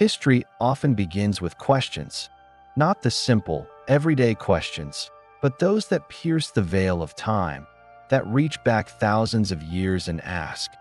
History often begins with questions, not the simple, everyday questions, but those that pierce the veil of time, that reach back thousands of years and ask,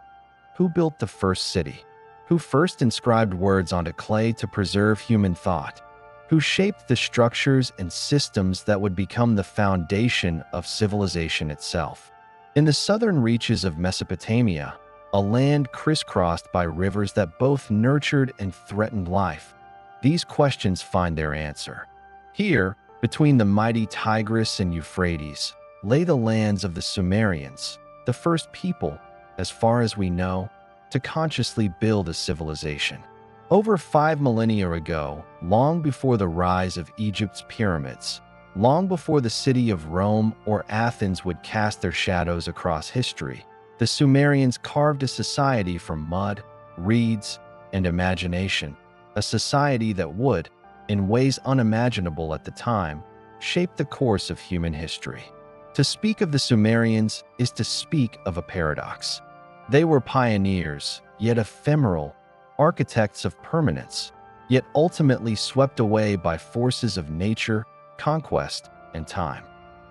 who built the first city? Who first inscribed words onto clay to preserve human thought? Who shaped the structures and systems that would become the foundation of civilization itself? In the southern reaches of Mesopotamia, a land crisscrossed by rivers that both nurtured and threatened life, these questions find their answer. Here, between the mighty Tigris and Euphrates, lay the lands of the Sumerians, the first people, as far as we know, to consciously build a civilization. Over 5 millennia ago, long before the rise of Egypt's pyramids, long before the city of Rome or Athens would cast their shadows across history, the Sumerians carved a society from mud, reeds, and imagination, a society that would, in ways unimaginable at the time, shape the course of human history. To speak of the Sumerians is to speak of a paradox. They were pioneers, yet ephemeral, architects of permanence, yet ultimately swept away by forces of nature, conquest, and time.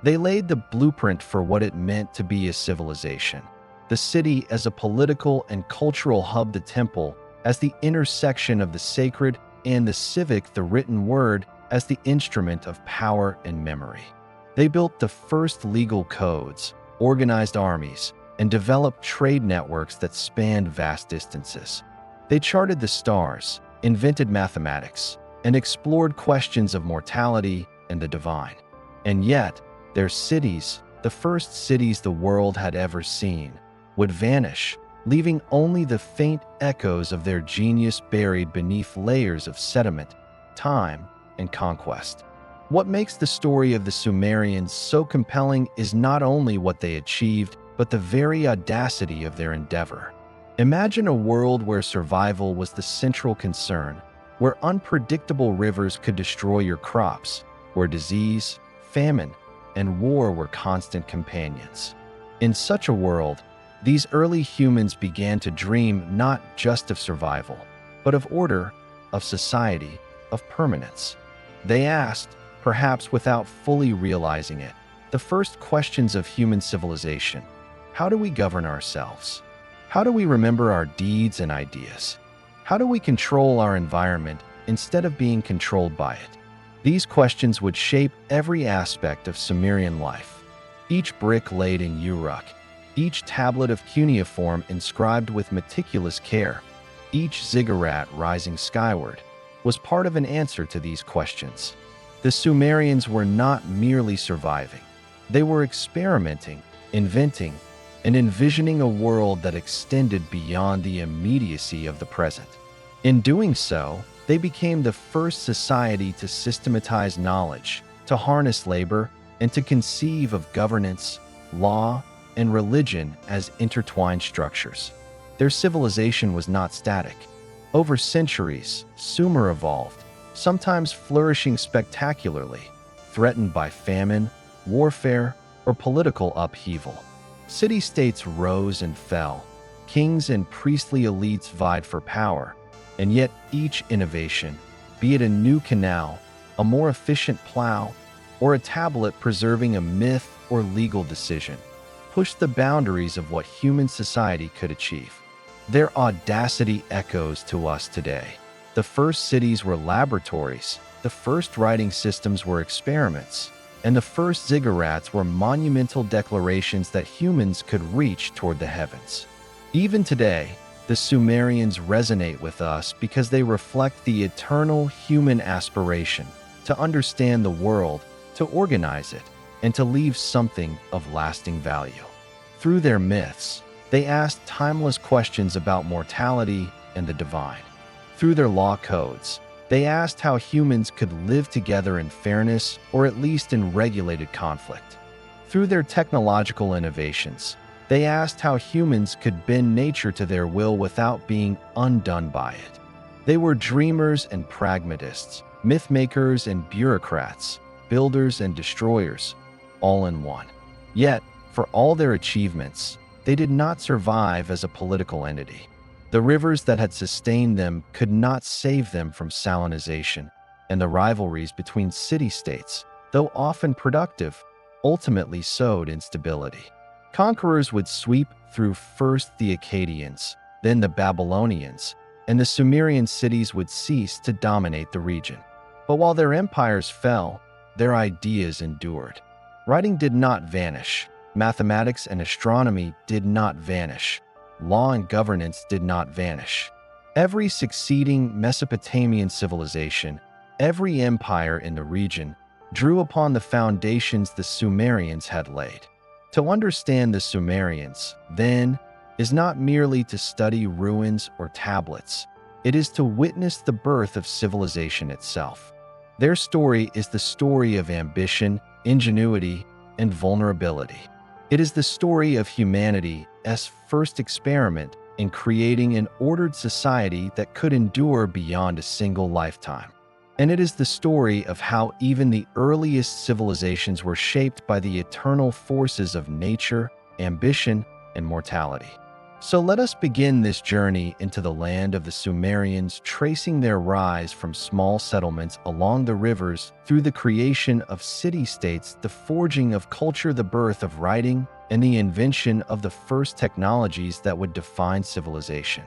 They laid the blueprint for what it meant to be a civilization. The city as a political and cultural hub, the temple as the intersection of the sacred and the civic, the written word as the instrument of power and memory. They built the first legal codes, organized armies, and developed trade networks that spanned vast distances. They charted the stars, invented mathematics, and explored questions of mortality and the divine. And yet, their cities, the first cities the world had ever seen, would vanish, leaving only the faint echoes of their genius buried beneath layers of sediment, time, and conquest. What makes the story of the Sumerians so compelling is not only what they achieved, but the very audacity of their endeavor. Imagine a world where survival was the central concern, where unpredictable rivers could destroy your crops, where disease, famine, and war were constant companions. In such a world, these early humans began to dream not just of survival, but of order, of society, of permanence. They asked, perhaps without fully realizing it, the first questions of human civilization. How do we govern ourselves? How do we remember our deeds and ideas? How do we control our environment instead of being controlled by it? These questions would shape every aspect of Sumerian life. Each brick laid in Uruk, each tablet of cuneiform inscribed with meticulous care, each ziggurat rising skyward, was part of an answer to these questions. The Sumerians were not merely surviving. They were experimenting, inventing, and envisioning a world that extended beyond the immediacy of the present. In doing so, they became the first society to systematize knowledge, to harness labor, and to conceive of governance, law, and religion as intertwined structures. Their civilization was not static. Over centuries, Sumer evolved, sometimes flourishing spectacularly, threatened by famine, warfare, or political upheaval. City-states rose and fell, kings and priestly elites vied for power, and yet each innovation, be it a new canal, a more efficient plow, or a tablet preserving a myth or legal decision, pushed the boundaries of what human society could achieve. Their audacity echoes to us today. The first cities were laboratories, the first writing systems were experiments, and the first ziggurats were monumental declarations that humans could reach toward the heavens. Even today, the Sumerians resonate with us because they reflect the eternal human aspiration to understand the world, to organize it, and to leave something of lasting value. Through their myths, they asked timeless questions about mortality and the divine. Through their law codes, they asked how humans could live together in fairness or at least in regulated conflict. Through their technological innovations, they asked how humans could bend nature to their will without being undone by it. They were dreamers and pragmatists, myth-makers and bureaucrats, builders and destroyers, all in one. Yet, for all their achievements, they did not survive as a political entity. The rivers that had sustained them could not save them from salinization, and the rivalries between city-states, though often productive, ultimately sowed instability. Conquerors would sweep through first the Akkadians, then the Babylonians, and the Sumerian cities would cease to dominate the region. But while their empires fell, their ideas endured. Writing did not vanish. Mathematics and astronomy did not vanish. Law and governance did not vanish. Every succeeding Mesopotamian civilization, every empire in the region, drew upon the foundations the Sumerians had laid. To understand the Sumerians, then, is not merely to study ruins or tablets. It is to witness the birth of civilization itself. Their story is the story of ambition, ingenuity, and vulnerability. It is the story of humanity's first experiment in creating an ordered society that could endure beyond a single lifetime. And it is the story of how even the earliest civilizations were shaped by the eternal forces of nature, ambition, and mortality. So let us begin this journey into the land of the Sumerians, tracing their rise from small settlements along the rivers through the creation of city-states, the forging of culture, the birth of writing, and the invention of the first technologies that would define civilization.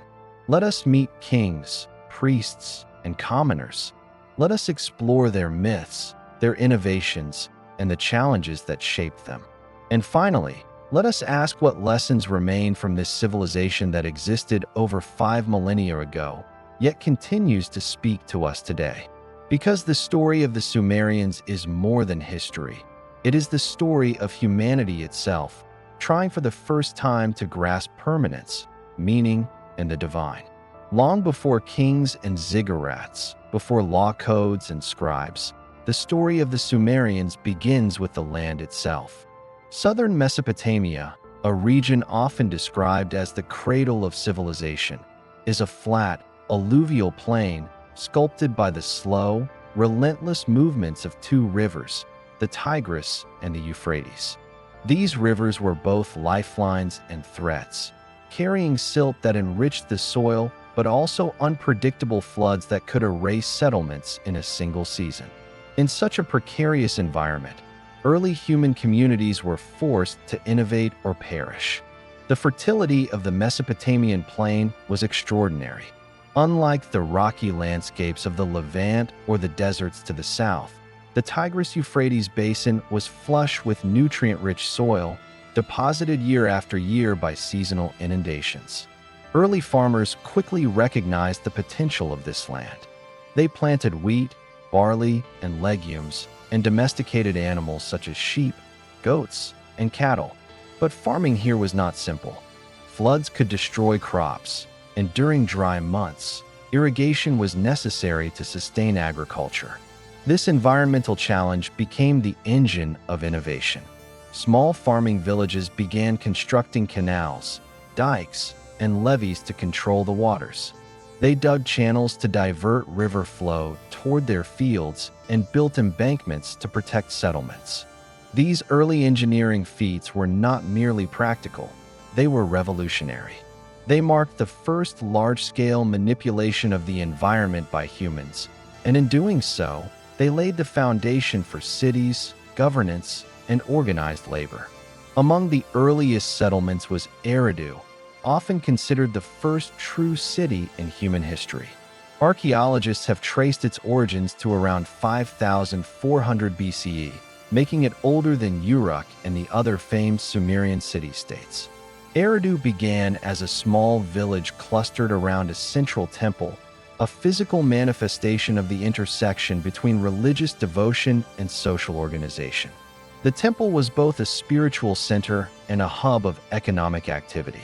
Let us meet kings, priests, and commoners. Let us explore their myths, their innovations, and the challenges that shaped them. And finally, let us ask what lessons remain from this civilization that existed over 5 millennia ago, yet continues to speak to us today. Because the story of the Sumerians is more than history. It is the story of humanity itself, trying for the first time to grasp permanence, meaning, and the divine. Long before kings and ziggurats, before law codes and scribes, the story of the Sumerians begins with the land itself. Southern Mesopotamia, a region often described as the cradle of civilization, is a flat, alluvial plain sculpted by the slow, relentless movements of 2 rivers, the Tigris and the Euphrates. These rivers were both lifelines and threats, carrying silt that enriched the soil, but also unpredictable floods that could erase settlements in a single season. In such a precarious environment, early human communities were forced to innovate or perish. The fertility of the Mesopotamian plain was extraordinary. Unlike the rocky landscapes of the Levant or the deserts to the south, the Tigris-Euphrates basin was flush with nutrient-rich soil, deposited year after year by seasonal inundations. Early farmers quickly recognized the potential of this land. They planted wheat, barley, and legumes, and domesticated animals such as sheep, goats, and cattle. But farming here was not simple. Floods could destroy crops, and during dry months, irrigation was necessary to sustain agriculture. This environmental challenge became the engine of innovation. Small farming villages began constructing canals, dikes, and levees to control the waters. They dug channels to divert river flow toward their fields and built embankments to protect settlements. These early engineering feats were not merely practical, they were revolutionary. They marked the first large-scale manipulation of the environment by humans, and in doing so, they laid the foundation for cities, governance, and organized labor. Among the earliest settlements was Eridu, often considered the first true city in human history. Archaeologists have traced its origins to around 5,400 BCE, making it older than Uruk and the other famed Sumerian city-states. Eridu began as a small village clustered around a central temple, a physical manifestation of the intersection between religious devotion and social organization. The temple was both a spiritual center and a hub of economic activity.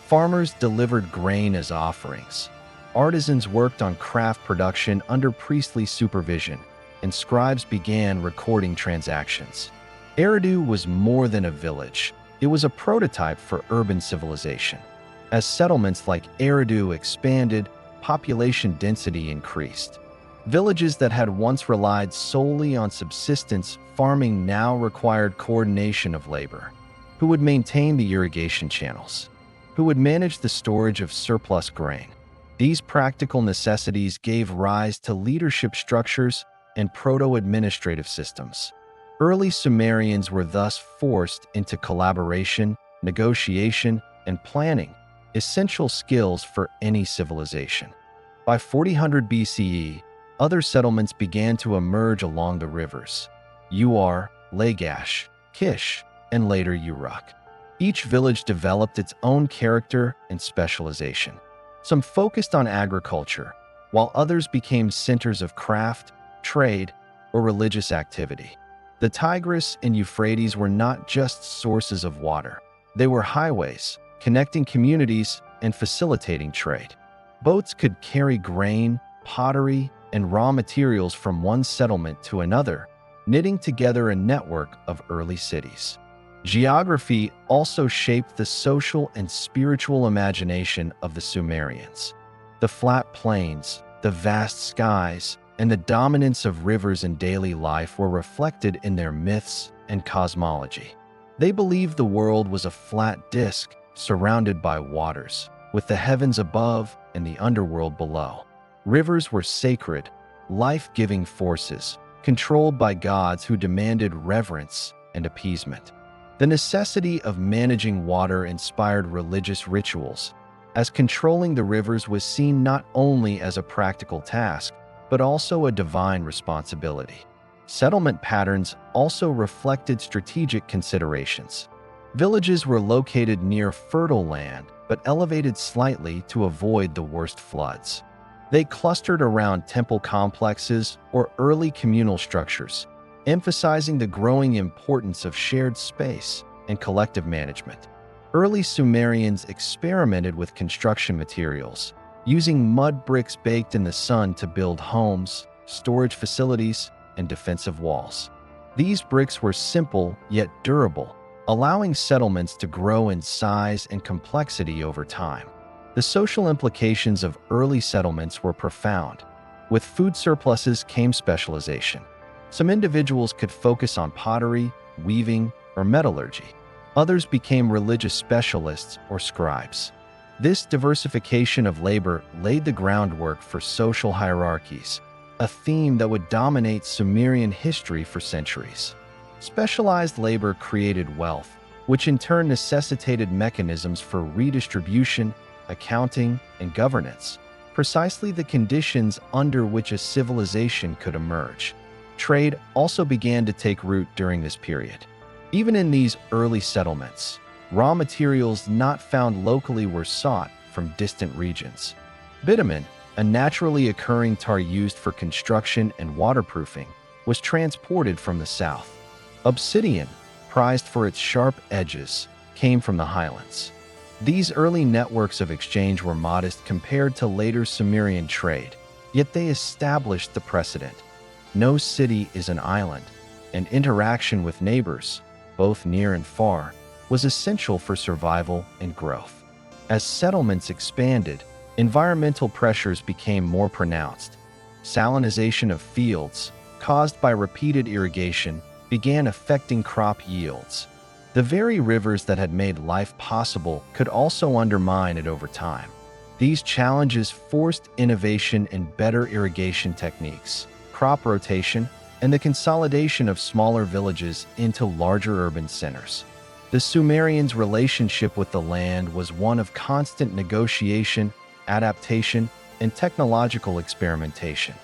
Farmers delivered grain as offerings. Artisans worked on craft production under priestly supervision, and scribes began recording transactions. Eridu was more than a village. It was a prototype for urban civilization. As settlements like Eridu expanded, population density increased. Villages that had once relied solely on subsistence farming now required coordination of labor. Who would maintain the irrigation channels? who would manage the storage of surplus grain. These practical necessities gave rise to leadership structures and proto-administrative systems. Early Sumerians were thus forced into collaboration, negotiation, and planning, essential skills for any civilization. By 400 BCE, other settlements began to emerge along the rivers: Ur, Lagash, Kish, and later Uruk. Each village developed its own character and specialization. Some focused on agriculture, while others became centers of craft, trade, or religious activity. The Tigris and Euphrates were not just sources of water. They were highways, connecting communities and facilitating trade. Boats could carry grain, pottery, and raw materials from one settlement to another, knitting together a network of early cities. Geography also shaped the social and spiritual imagination of the Sumerians. The flat plains, the vast skies, and the dominance of rivers in daily life were reflected in their myths and cosmology. They believed the world was a flat disk surrounded by waters, with the heavens above and the underworld below. Rivers were sacred, life-giving forces, controlled by gods who demanded reverence and appeasement. The necessity of managing water inspired religious rituals, as controlling the rivers was seen not only as a practical task, but also a divine responsibility. Settlement patterns also reflected strategic considerations. Villages were located near fertile land, but elevated slightly to avoid the worst floods. They clustered around temple complexes or early communal structures, emphasizing the growing importance of shared space and collective management. Early Sumerians experimented with construction materials, using mud bricks baked in the sun to build homes, storage facilities, and defensive walls. These bricks were simple yet durable, allowing settlements to grow in size and complexity over time. The social implications of early settlements were profound. With food surpluses came specialization. Some individuals could focus on pottery, weaving, or metallurgy. Others became religious specialists or scribes. This diversification of labor laid the groundwork for social hierarchies, a theme that would dominate Sumerian history for centuries. Specialized labor created wealth, which in turn necessitated mechanisms for redistribution, accounting, and governance, precisely the conditions under which a civilization could emerge. Trade also began to take root during this period. Even in these early settlements, raw materials not found locally were sought from distant regions. Bitumen, a naturally occurring tar used for construction and waterproofing, was transported from the south. Obsidian, prized for its sharp edges, came from the highlands. These early networks of exchange were modest compared to later Sumerian trade, yet they established the precedent. No city is an island, and interaction with neighbors, both near and far, was essential for survival and growth. As settlements expanded, environmental pressures became more pronounced. Salinization of fields, caused by repeated irrigation, began affecting crop yields. The very rivers that had made life possible could also undermine it over time. These challenges forced innovation in better irrigation techniques, crop rotation, and the consolidation of smaller villages into larger urban centers. The Sumerians' relationship with the land was one of constant negotiation, adaptation, and technological experimentation.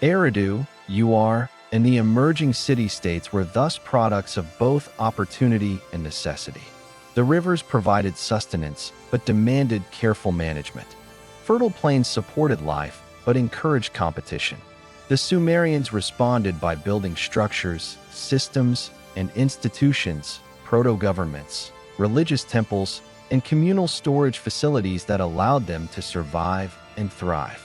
Eridu, Ur, and the emerging city-states were thus products of both opportunity and necessity. The rivers provided sustenance, but demanded careful management. Fertile plains supported life, but encouraged competition. The Sumerians responded by building structures, systems, and institutions, proto-governments, religious temples, and communal storage facilities that allowed them to survive and thrive.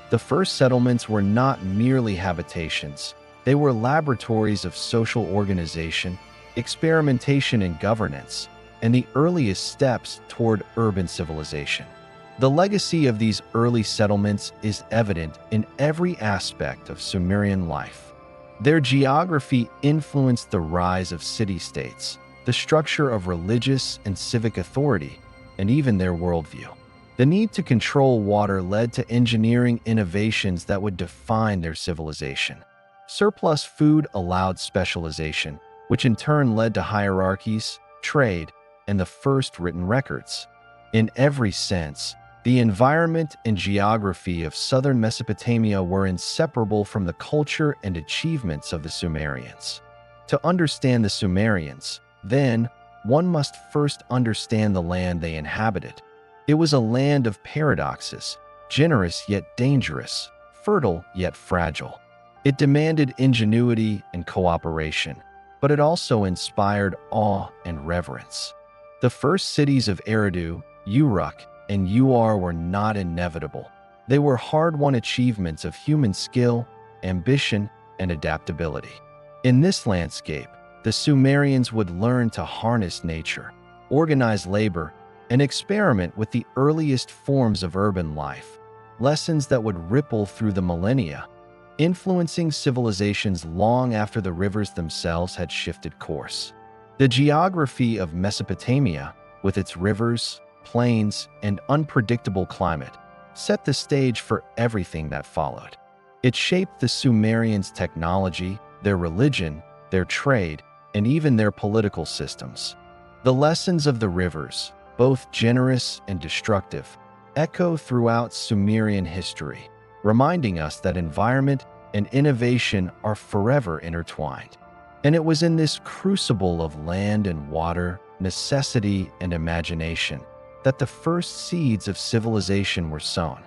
The first settlements were not merely habitations. They were laboratories of social organization, experimentation and governance, and the earliest steps toward urban civilization. The legacy of these early settlements is evident in every aspect of Sumerian life. Their geography influenced the rise of city-states, the structure of religious and civic authority, and even their worldview. The need to control water led to engineering innovations that would define their civilization. Surplus food allowed specialization, which in turn led to hierarchies, trade, and the first written records. In every sense, the environment and geography of southern Mesopotamia were inseparable from the culture and achievements of the Sumerians. To understand the Sumerians, then, one must first understand the land they inhabited. It was a land of paradoxes, generous yet dangerous, fertile yet fragile. It demanded ingenuity and cooperation, but it also inspired awe and reverence. The first cities of Eridu, Uruk, and Ur were not inevitable. They were hard-won achievements of human skill, ambition, and adaptability. In this landscape, the Sumerians would learn to harness nature, organize labor, and experiment with the earliest forms of urban life, lessons that would ripple through the millennia, influencing civilizations long after the rivers themselves had shifted course. The geography of Mesopotamia, with its rivers, plains, and unpredictable climate, set the stage for everything that followed. It shaped the Sumerians' technology, their religion, their trade, and even their political systems. The lessons of the rivers, both generous and destructive, echo throughout Sumerian history, reminding us that environment and innovation are forever intertwined. And it was in this crucible of land and water, necessity and imagination, that the first seeds of civilization were sown.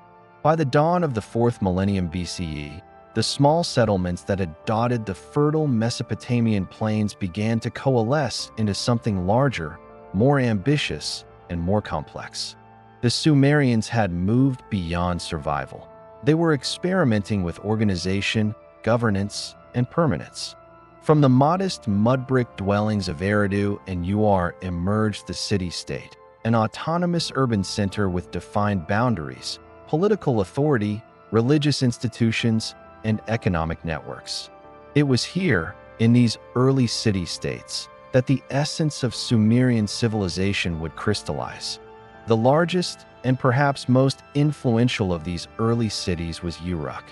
By the dawn of the 4th millennium BCE, the small settlements that had dotted the fertile Mesopotamian plains began to coalesce into something larger, more ambitious, and more complex. The Sumerians had moved beyond survival. They were experimenting with organization, governance, and permanence. From the modest mud-brick dwellings of Eridu and Ur emerged the city-state, an autonomous urban center with defined boundaries, political authority, religious institutions, and economic networks. It was here, in these early city-states, that the essence of Sumerian civilization would crystallize. The largest and perhaps most influential of these early cities was Uruk.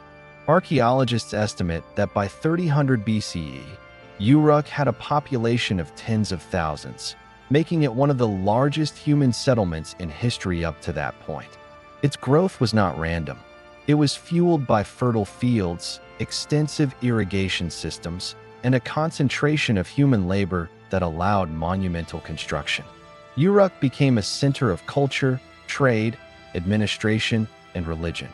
Archaeologists estimate that by 3000 BCE, Uruk had a population of tens of thousands, making it one of the largest human settlements in history up to that point. Its growth was not random. It was fueled by fertile fields, extensive irrigation systems, and a concentration of human labor that allowed monumental construction. Uruk became a center of culture, trade, administration, and religion.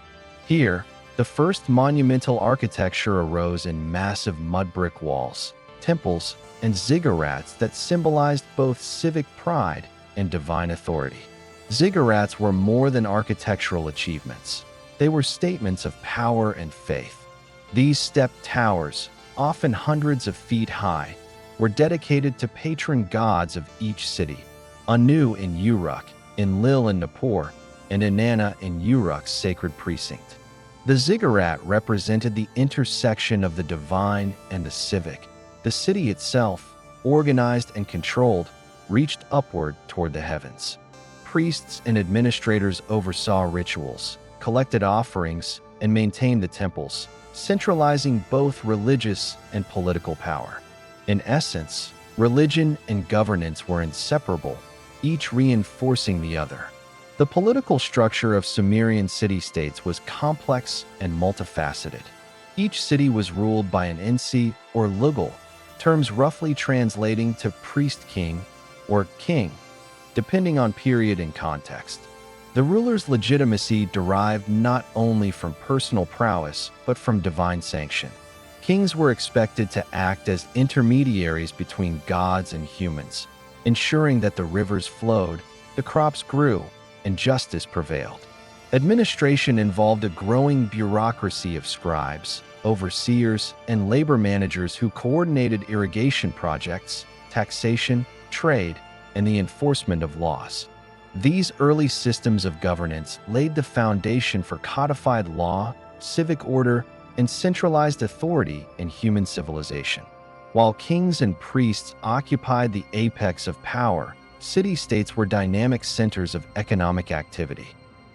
Here, the first monumental architecture arose in massive mud-brick walls, temples, and ziggurats that symbolized both civic pride and divine authority. Ziggurats were more than architectural achievements. They were statements of power and faith. These stepped towers, often hundreds of feet high, were dedicated to patron gods of each city: Anu in Uruk, Enlil in Nippur, and Inanna in Uruk's sacred precinct. The ziggurat represented the intersection of the divine and the civic. The city itself, organized and controlled, reached upward toward the heavens. Priests and administrators oversaw rituals, collected offerings, and maintained the temples, centralizing both religious and political power. In essence, religion and governance were inseparable, each reinforcing the other. The political structure of Sumerian city-states was complex and multifaceted. Each city was ruled by an ensi or lugal, terms roughly translating to priest-king or king, depending on period and context. The ruler's legitimacy derived not only from personal prowess, but from divine sanction. Kings were expected to act as intermediaries between gods and humans, ensuring that the rivers flowed, the crops grew, and justice prevailed. Administration involved a growing bureaucracy of scribes, overseers, and labor managers who coordinated irrigation projects, taxation, trade, and the enforcement of laws. These early systems of governance laid the foundation for codified law, civic order, and centralized authority in human civilization. While kings and priests occupied the apex of power, city-states were dynamic centers of economic activity.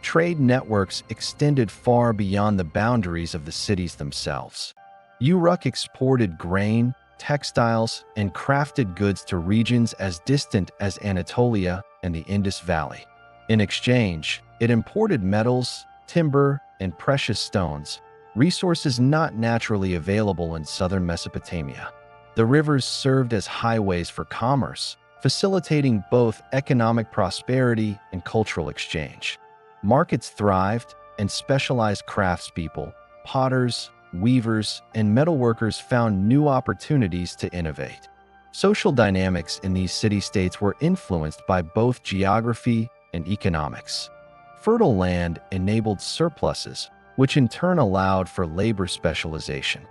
Trade networks extended far beyond the boundaries of the cities themselves. Uruk exported grain, textiles, and crafted goods to regions as distant as Anatolia and the Indus Valley. In exchange, it imported metals, timber, and precious stones, resources not naturally available in southern Mesopotamia. The rivers served as highways for commerce, facilitating both economic prosperity and cultural exchange. Markets thrived, and specialized craftspeople, potters, weavers, and metalworkers found new opportunities to innovate. Social dynamics in these city-states were influenced by both geography and economics. Fertile land enabled surpluses, which in turn allowed for labor specialization.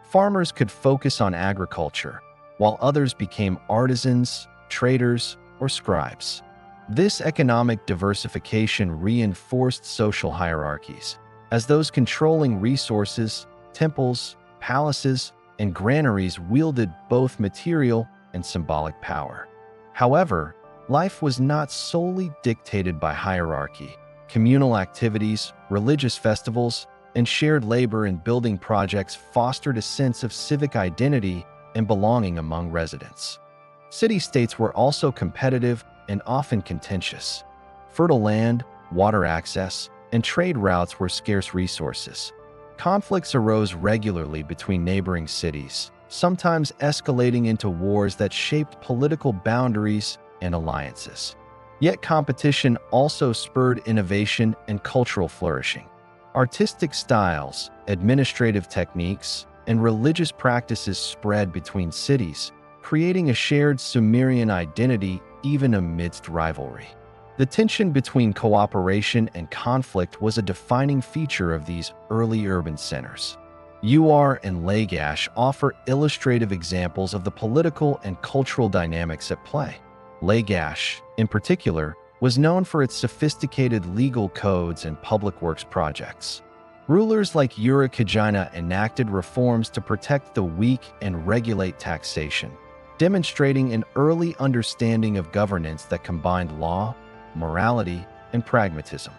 Farmers could focus on agriculture, while others became artisans, traders, or scribes. This economic diversification reinforced social hierarchies, as those controlling resources, temples, palaces, and granaries wielded both material and symbolic power. However, life was not solely dictated by hierarchy. Communal activities, religious festivals, and shared labor in building projects fostered a sense of civic identity and belonging among residents. City-states were also competitive and often contentious. Fertile land, water access, and trade routes were scarce resources. Conflicts arose regularly between neighboring cities, sometimes escalating into wars that shaped political boundaries and alliances. Yet competition also spurred innovation and cultural flourishing. Artistic styles, administrative techniques, and religious practices spread between cities, creating a shared Sumerian identity even amidst rivalry. The tension between cooperation and conflict was a defining feature of these early urban centers. Ur and Lagash offer illustrative examples of the political and cultural dynamics at play. Lagash, in particular, was known for its sophisticated legal codes and public works projects. Rulers like Uruk enacted reforms to protect the weak and regulate taxation, demonstrating an early understanding of governance that combined law, morality, and pragmatism.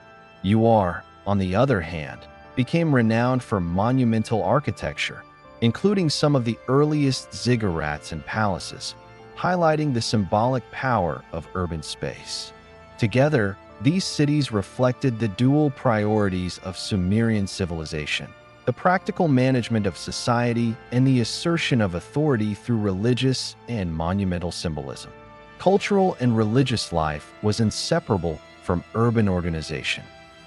Ur, on the other hand, became renowned for monumental architecture, including some of the earliest ziggurats and palaces, highlighting the symbolic power of urban space. Together, these cities reflected the dual priorities of Sumerian civilization: the practical management of society and the assertion of authority through religious and monumental symbolism. Cultural and religious life was inseparable from urban organization.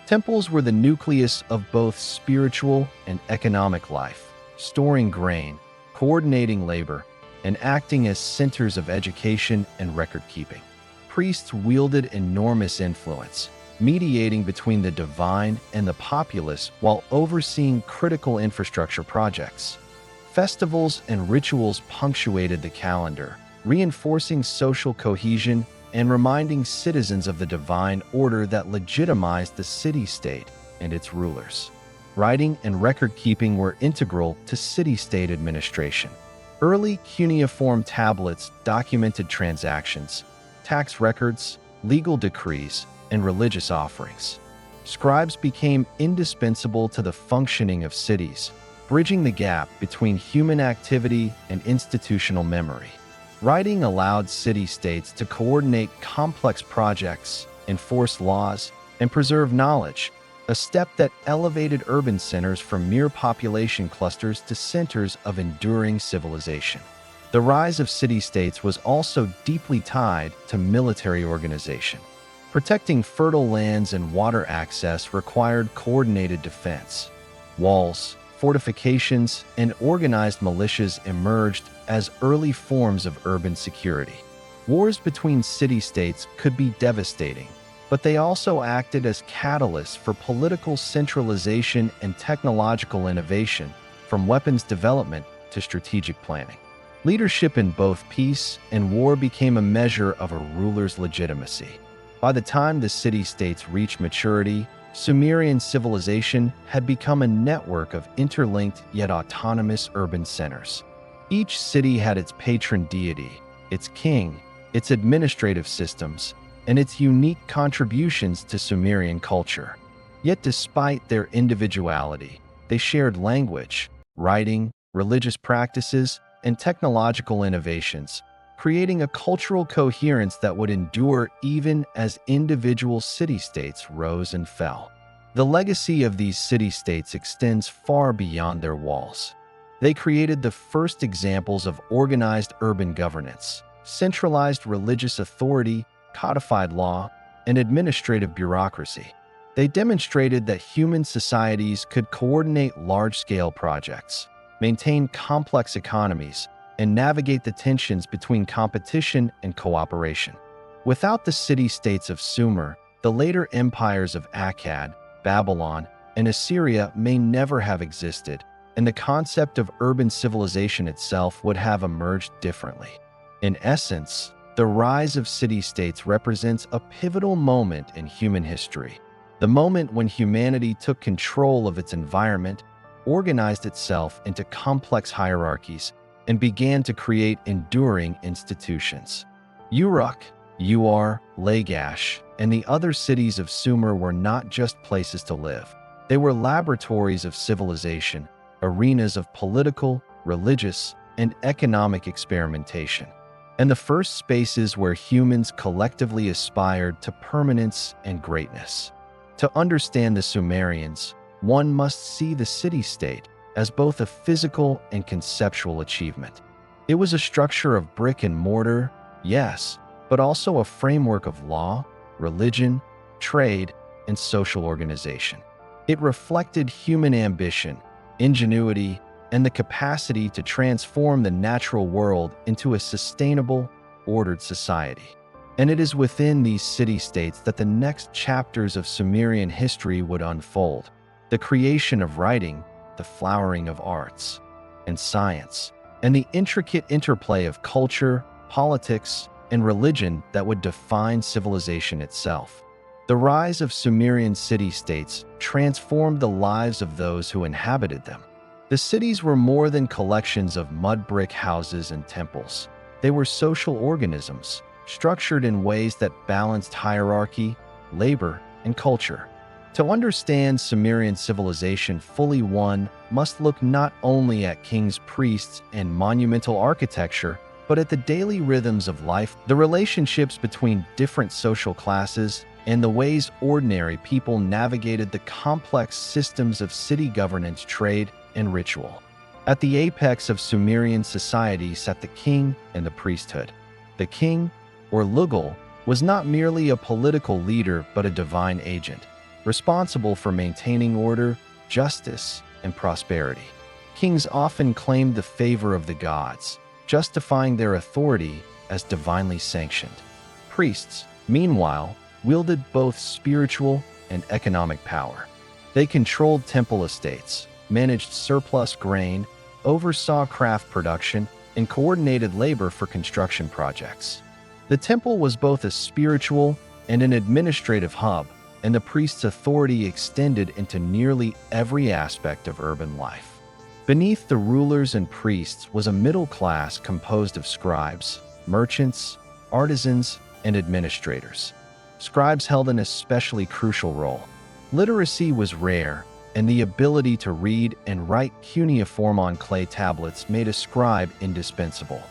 Temples were the nucleus of both spiritual and economic life, storing grain, coordinating labor, and acting as centers of education and record-keeping. Priests wielded enormous influence, mediating between the divine and the populace while overseeing critical infrastructure projects. Festivals and rituals punctuated the calendar, reinforcing social cohesion and reminding citizens of the divine order that legitimized the city-state and its rulers. Writing and record-keeping were integral to city-state administration. Early cuneiform tablets documented transactions, tax records, legal decrees, and religious offerings. Scribes became indispensable to the functioning of cities, bridging the gap between human activity and institutional memory. Writing allowed city-states to coordinate complex projects, enforce laws, and preserve knowledge, a step that elevated urban centers from mere population clusters to centers of enduring civilization. The rise of city-states was also deeply tied to military organization. Protecting fertile lands and water access required coordinated defense. Walls, fortifications, and organized militias emerged as early forms of urban security. Wars between city-states could be devastating, but they also acted as catalysts for political centralization and technological innovation, from weapons development to strategic planning. Leadership in both peace and war became a measure of a ruler's legitimacy. By the time the city-states reached maturity, Sumerian civilization had become a network of interlinked yet autonomous urban centers. Each city had its patron deity, its king, its administrative systems, and its unique contributions to Sumerian culture. Yet despite their individuality, they shared language, writing, religious practices, and technological innovations, creating a cultural coherence that would endure even as individual city-states rose and fell. The legacy of these city-states extends far beyond their walls. They created the first examples of organized urban governance, centralized religious authority, codified law, and administrative bureaucracy. They demonstrated that human societies could coordinate large-scale projects, maintain complex economies, and navigate the tensions between competition and cooperation. Without the city-states of Sumer, the later empires of Akkad, Babylon, and Assyria may never have existed, and the concept of urban civilization itself would have emerged differently. In essence, the rise of city-states represents a pivotal moment in human history, the moment when humanity took control of its environment, organized itself into complex hierarchies, and began to create enduring institutions. Uruk, Ur, Lagash, and the other cities of Sumer were not just places to live. They were laboratories of civilization, arenas of political, religious, and economic experimentation, and the first spaces where humans collectively aspired to permanence and greatness. To understand the Sumerians, one must see the city-state as both a physical and conceptual achievement. It was a structure of brick and mortar, yes, but also a framework of law, religion, trade, and social organization. It reflected human ambition, ingenuity, and the capacity to transform the natural world into a sustainable, ordered society. And it is within these city-states that the next chapters of Sumerian history would unfold: the creation of writing, the flowering of arts and science, and the intricate interplay of culture, politics, and religion that would define civilization itself. The rise of Sumerian city-states transformed the lives of those who inhabited them. The cities were more than collections of mud brick houses and temples. They were social organisms, structured in ways that balanced hierarchy, labor, and culture. To understand Sumerian civilization fully, one must look not only at kings, priests, and monumental architecture, but at the daily rhythms of life, the relationships between different social classes, and the ways ordinary people navigated the complex systems of city governance, trade, and ritual. At the apex of Sumerian society sat the king and the priesthood. The king, or Lugal, was not merely a political leader but a divine agent, responsible for maintaining order, justice, and prosperity. Kings often claimed the favor of the gods, justifying their authority as divinely sanctioned. Priests, meanwhile, wielded both spiritual and economic power. They controlled temple estates, managed surplus grain, oversaw craft production, and coordinated labor for construction projects. The temple was both a spiritual and an administrative hub, and the priest's authority extended into nearly every aspect of urban life. Beneath the rulers and priests was a middle class composed of scribes, merchants, artisans, and administrators. Scribes held an especially crucial role. Literacy was rare, and the ability to read and write cuneiform on clay tablets made a scribe indispensable.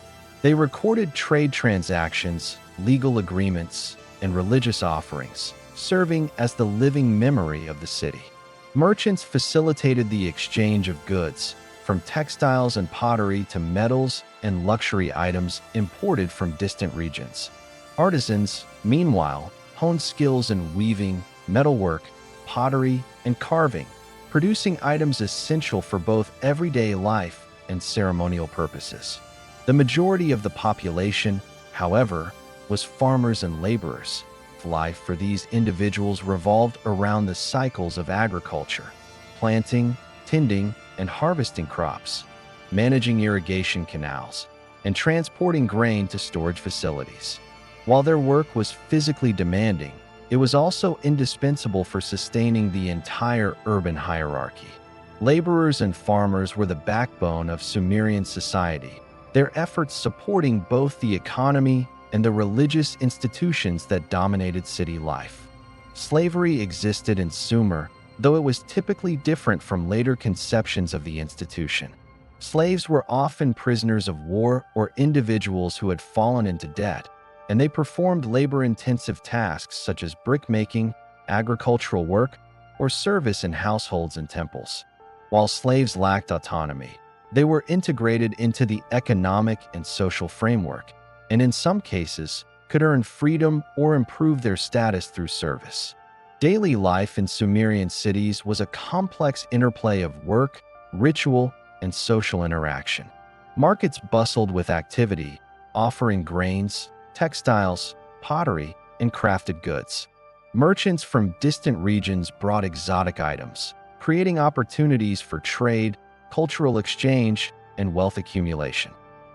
They recorded trade transactions, legal agreements, and religious offerings, serving as the living memory of the city. Merchants facilitated the exchange of goods, from textiles and pottery to metals and luxury items imported from distant regions. Artisans, meanwhile, honed skills in weaving, metalwork, pottery, and carving, producing items essential for both everyday life and ceremonial purposes. The majority of the population, however, was farmers and laborers. Life for these individuals revolved around the cycles of agriculture: planting, tending, and harvesting crops, managing irrigation canals, and transporting grain to storage facilities. While their work was physically demanding, it was also indispensable for sustaining the entire urban hierarchy. Laborers and farmers were the backbone of Sumerian society, their efforts supporting both the economy and the religious institutions that dominated city life. Slavery existed in Sumer, though it was typically different from later conceptions of the institution. Slaves were often prisoners of war or individuals who had fallen into debt, and they performed labor-intensive tasks such as brickmaking, agricultural work, or service in households and temples. While slaves lacked autonomy, they were integrated into the economic and social framework, and in some cases, could earn freedom or improve their status through service. Daily life in Sumerian cities was a complex interplay of work, ritual, and social interaction. Markets bustled with activity, offering grains, textiles, pottery, and crafted goods. Merchants from distant regions brought exotic items, creating opportunities for trade, cultural exchange, and wealth accumulation.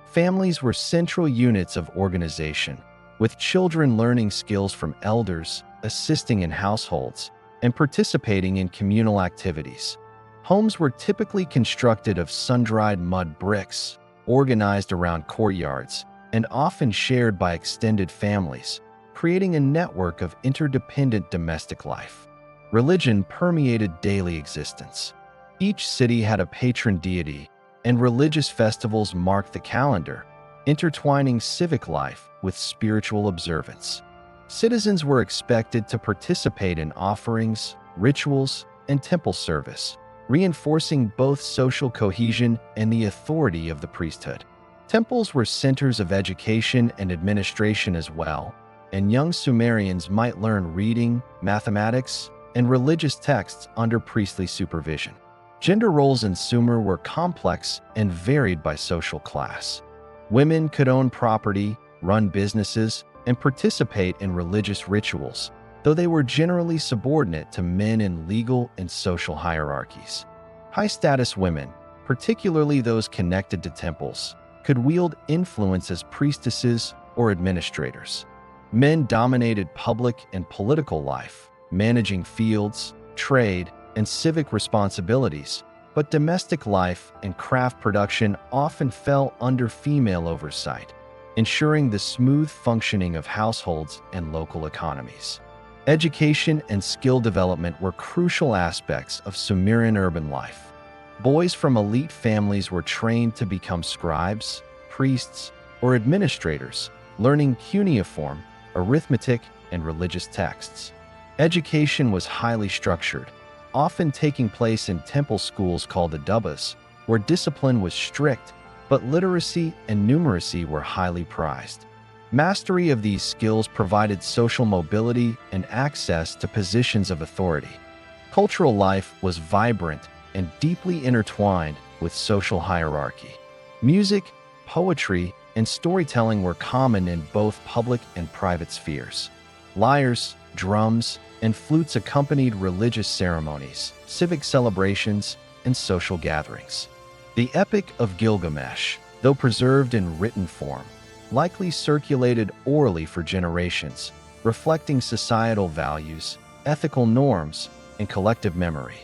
Families were central units of organization, with children learning skills from elders, assisting in households, and participating in communal activities. Homes were typically constructed of sun-dried mud bricks, organized around courtyards, and often shared by extended families, creating a network of interdependent domestic life. Religion permeated daily existence. Each city had a patron deity, and religious festivals marked the calendar, intertwining civic life with spiritual observance. Citizens were expected to participate in offerings, rituals, and temple service, reinforcing both social cohesion and the authority of the priesthood. Temples were centers of education and administration as well, and young Sumerians might learn reading, mathematics, and religious texts under priestly supervision. Gender roles in Sumer were complex and varied by social class. Women could own property, run businesses, and participate in religious rituals, though they were generally subordinate to men in legal and social hierarchies. High-status women, particularly those connected to temples, could wield influence as priestesses or administrators. Men dominated public and political life, managing fields, trade, and civic responsibilities, but domestic life and craft production often fell under female oversight, ensuring the smooth functioning of households and local economies. Education and skill development were crucial aspects of Sumerian urban life. Boys from elite families were trained to become scribes, priests, or administrators, learning cuneiform, arithmetic, and religious texts. Education was highly structured, often taking place in temple schools called the dubbas, where discipline was strict, but literacy and numeracy were highly prized. Mastery of these skills provided social mobility and access to positions of authority. Cultural life was vibrant and deeply intertwined with social hierarchy. Music, poetry, and storytelling were common in both public and private spheres. Lyres, drums, and flutes accompanied religious ceremonies, civic celebrations, and social gatherings. The Epic of Gilgamesh, though preserved in written form, likely circulated orally for generations, reflecting societal values, ethical norms, and collective memory.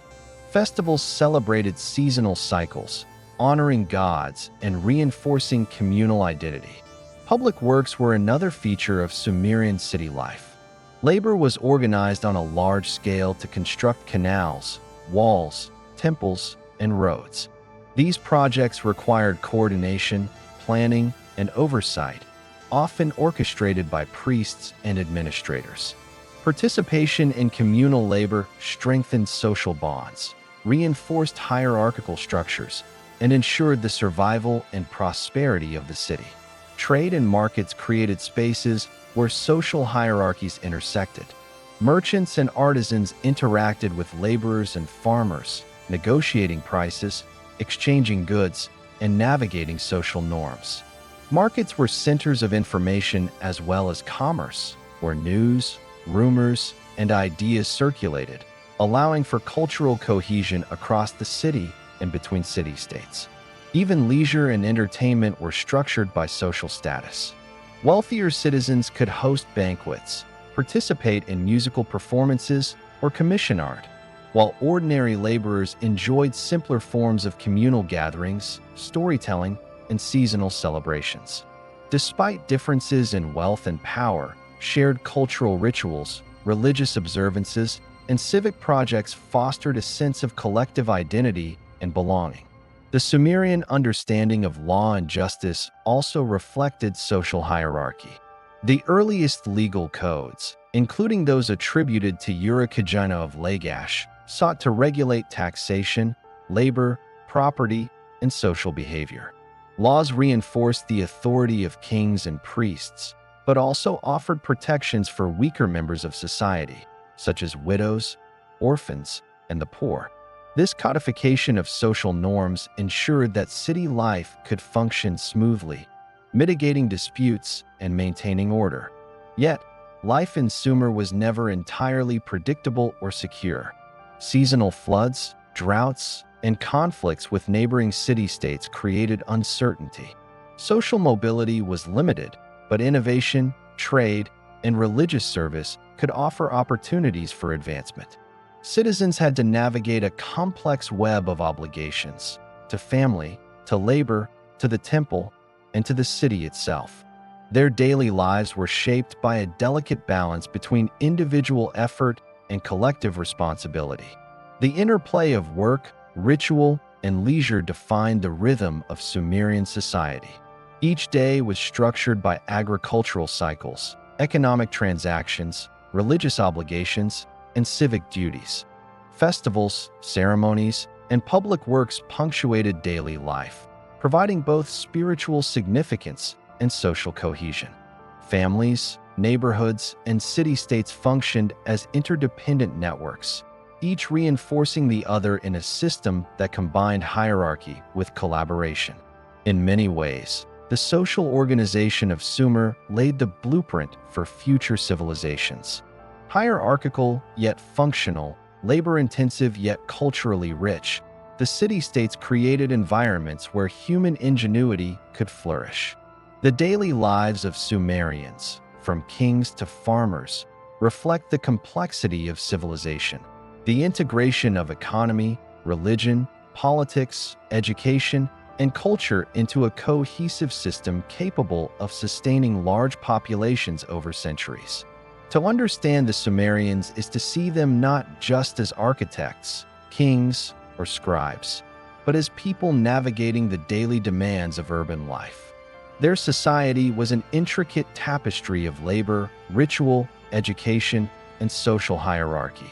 Festivals celebrated seasonal cycles, honoring gods and reinforcing communal identity. Public works were another feature of Sumerian city life. Labor was organized on a large scale to construct canals, walls, temples, and roads. These projects required coordination, planning, and oversight, often orchestrated by priests and administrators. Participation in communal labor strengthened social bonds, reinforced hierarchical structures, and ensured the survival and prosperity of the city. Trade and markets created spaces where social hierarchies intersected. Merchants and artisans interacted with laborers and farmers, negotiating prices, exchanging goods, and navigating social norms. Markets were centers of information as well as commerce, where news, rumors, and ideas circulated, allowing for cultural cohesion across the city and between city-states. Even leisure and entertainment were structured by social status. Wealthier citizens could host banquets, participate in musical performances, or commission art, while ordinary laborers enjoyed simpler forms of communal gatherings, storytelling, and seasonal celebrations. Despite differences in wealth and power, shared cultural rituals, religious observances, and civic projects fostered a sense of collective identity and belonging. The Sumerian understanding of law and justice also reflected social hierarchy. The earliest legal codes, including those attributed to Uruk of Lagash, sought to regulate taxation, labor, property, and social behavior. Laws reinforced the authority of kings and priests, but also offered protections for weaker members of society, such as widows, orphans, and the poor. This codification of social norms ensured that city life could function smoothly, mitigating disputes and maintaining order. Yet, life in Sumer was never entirely predictable or secure. Seasonal floods, droughts, and conflicts with neighboring city-states created uncertainty. Social mobility was limited, but innovation, trade, and religious service could offer opportunities for advancement. Citizens had to navigate a complex web of obligations, to family, to labor, to the temple, and to the city itself. Their daily lives were shaped by a delicate balance between individual effort and collective responsibility. The interplay of work, ritual, and leisure defined the rhythm of Sumerian society. Each day was structured by agricultural cycles, economic transactions, religious obligations, and civic duties. Festivals, ceremonies, and public works punctuated daily life, providing both spiritual significance and social cohesion. Families, neighborhoods, and city-states functioned as interdependent networks, each reinforcing the other in a system that combined hierarchy with collaboration. In many ways, the social organization of Sumer laid the blueprint for future civilizations. Hierarchical yet functional, labor-intensive yet culturally rich, the city-states created environments where human ingenuity could flourish. The daily lives of Sumerians, from kings to farmers, reflect the complexity of civilization. The integration of economy, religion, politics, education, and culture into a cohesive system capable of sustaining large populations over centuries. To understand the Sumerians is to see them not just as architects, kings, or scribes, but as people navigating the daily demands of urban life. Their society was an intricate tapestry of labor, ritual, education, and social hierarchy.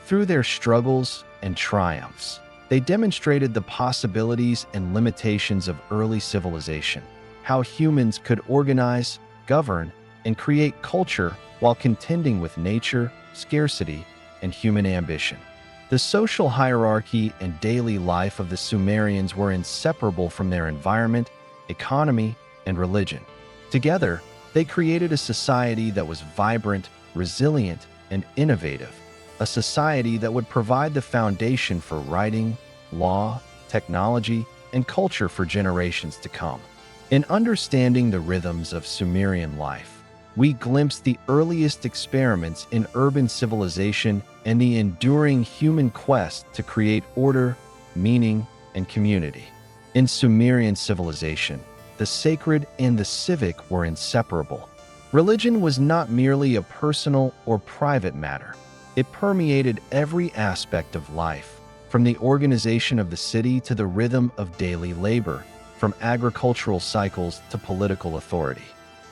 Through their struggles and triumphs, they demonstrated the possibilities and limitations of early civilization, how humans could organize, govern, and create culture while contending with nature, scarcity, and human ambition. The social hierarchy and daily life of the Sumerians were inseparable from their environment, economy, and religion. Together, they created a society that was vibrant, resilient, and innovative, a society that would provide the foundation for writing, law, technology, and culture for generations to come. In understanding the rhythms of Sumerian life, we glimpse the earliest experiments in urban civilization and the enduring human quest to create order, meaning, and community. In Sumerian civilization, the sacred and the civic were inseparable. Religion was not merely a personal or private matter. It permeated every aspect of life, from the organization of the city to the rhythm of daily labor, from agricultural cycles to political authority.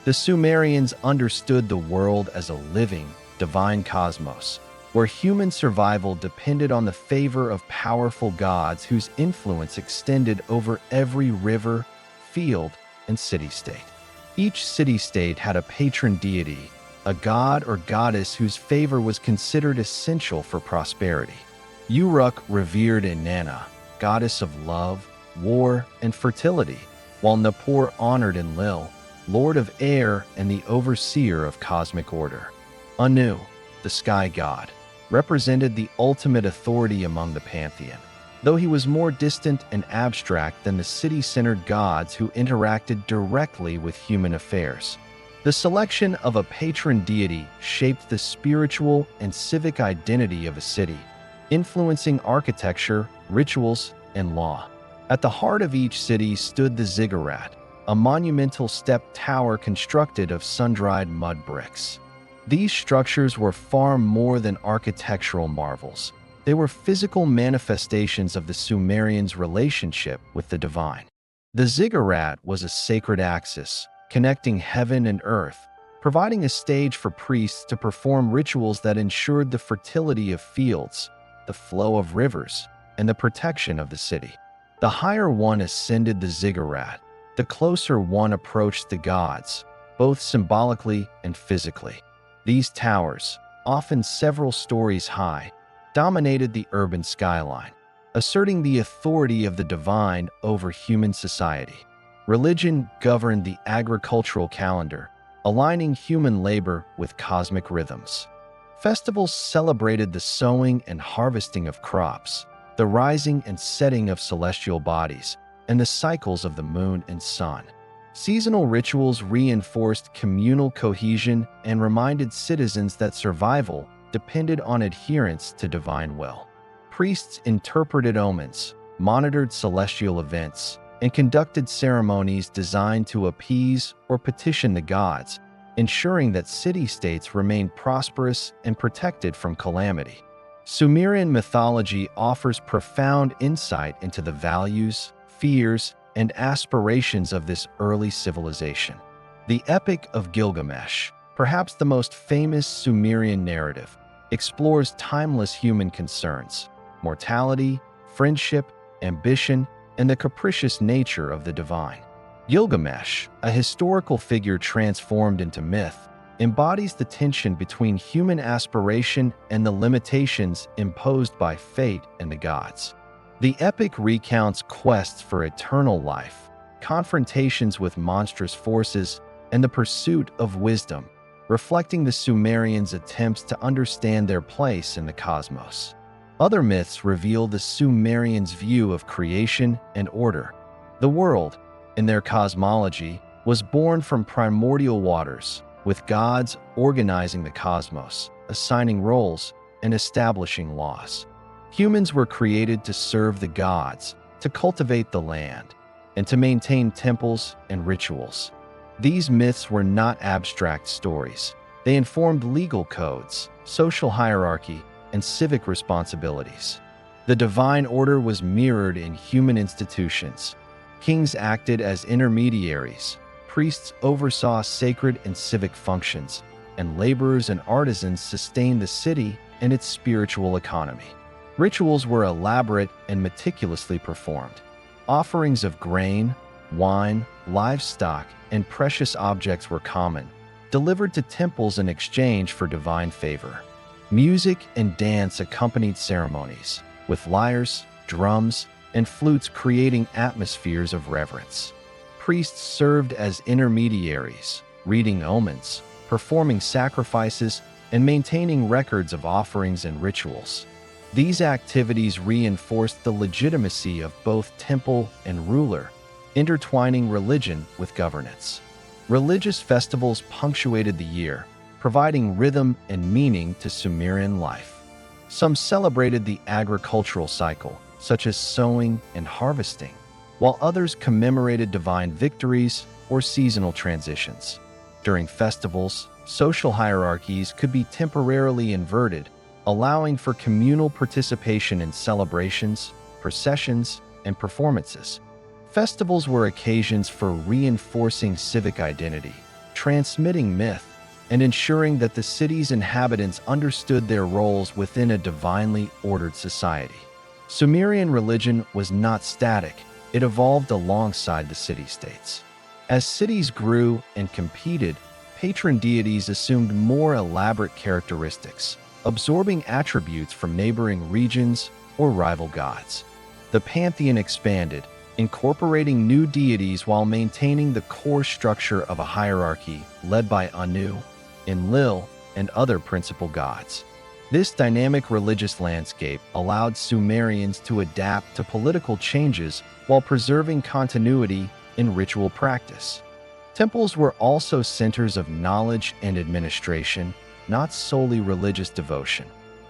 The Sumerians understood the world as a living, divine cosmos, where human survival depended on the favor of powerful gods whose influence extended over every river, field, and city-state. Each city-state had a patron deity, a god or goddess whose favor was considered essential for prosperity. Uruk revered Inanna, goddess of love, war, and fertility, while Nippur honored Enlil, lord of air and the overseer of cosmic order. Anu, the sky god, represented the ultimate authority among the pantheon, though he was more distant and abstract than the city-centered gods who interacted directly with human affairs. The selection of a patron deity shaped the spiritual and civic identity of a city, influencing architecture, rituals, and law. At the heart of each city stood the ziggurat, a monumental step tower constructed of sun-dried mud bricks. These structures were far more than architectural marvels. They were physical manifestations of the Sumerians' relationship with the divine. The ziggurat was a sacred axis, connecting heaven and earth, providing a stage for priests to perform rituals that ensured the fertility of fields, the flow of rivers, and the protection of the city. The higher one ascended the ziggurat, the closer one approached the gods, both symbolically and physically. These towers, often several stories high, dominated the urban skyline, asserting the authority of the divine over human society. Religion governed the agricultural calendar, aligning human labor with cosmic rhythms. Festivals celebrated the sowing and harvesting of crops, the rising and setting of celestial bodies, and the cycles of the moon and sun. Seasonal rituals reinforced communal cohesion and reminded citizens that survival depended on adherence to divine will. Priests interpreted omens, monitored celestial events, and conducted ceremonies designed to appease or petition the gods, ensuring that city-states remained prosperous and protected from calamity. Sumerian mythology offers profound insight into the values, fears, and aspirations of this early civilization. The Epic of Gilgamesh, perhaps the most famous Sumerian narrative, explores timeless human concerns, mortality, friendship, ambition, and the capricious nature of the divine. Gilgamesh, a historical figure transformed into myth, embodies the tension between human aspiration and the limitations imposed by fate and the gods. The epic recounts quests for eternal life, confrontations with monstrous forces, and the pursuit of wisdom, reflecting the Sumerians' attempts to understand their place in the cosmos. Other myths reveal the Sumerians' view of creation and order. The world, in their cosmology, was born from primordial waters, with gods organizing the cosmos, assigning roles, and establishing laws. Humans were created to serve the gods, to cultivate the land, and to maintain temples and rituals. These myths were not abstract stories. They informed legal codes, social hierarchy, and civic responsibilities. The divine order was mirrored in human institutions. Kings acted as intermediaries, priests oversaw sacred and civic functions, and laborers and artisans sustained the city and its spiritual economy. Rituals were elaborate and meticulously performed. Offerings of grain, wine, livestock, and precious objects were common, delivered to temples in exchange for divine favor. Music and dance accompanied ceremonies, with lyres, drums, and flutes creating atmospheres of reverence. Priests served as intermediaries, reading omens, performing sacrifices, and maintaining records of offerings and rituals. These activities reinforced the legitimacy of both temple and ruler, intertwining religion with governance. Religious festivals punctuated the year, providing rhythm and meaning to Sumerian life. Some celebrated the agricultural cycle, such as sowing and harvesting, while others commemorated divine victories or seasonal transitions. During festivals, social hierarchies could be temporarily inverted, allowing for communal participation in celebrations, processions, and performances. Festivals were occasions for reinforcing civic identity, transmitting myth, and ensuring that the city's inhabitants understood their roles within a divinely ordered society. Sumerian religion was not static, it evolved alongside the city-states. As cities grew and competed, patron deities assumed more elaborate characteristics, absorbing attributes from neighboring regions or rival gods. The pantheon expanded, incorporating new deities while maintaining the core structure of a hierarchy led by Anu, Enlil, and other principal gods. This dynamic religious landscape allowed Sumerians to adapt to political changes while preserving continuity in ritual practice. Temples were also centers of knowledge and administration, not solely religious devotion.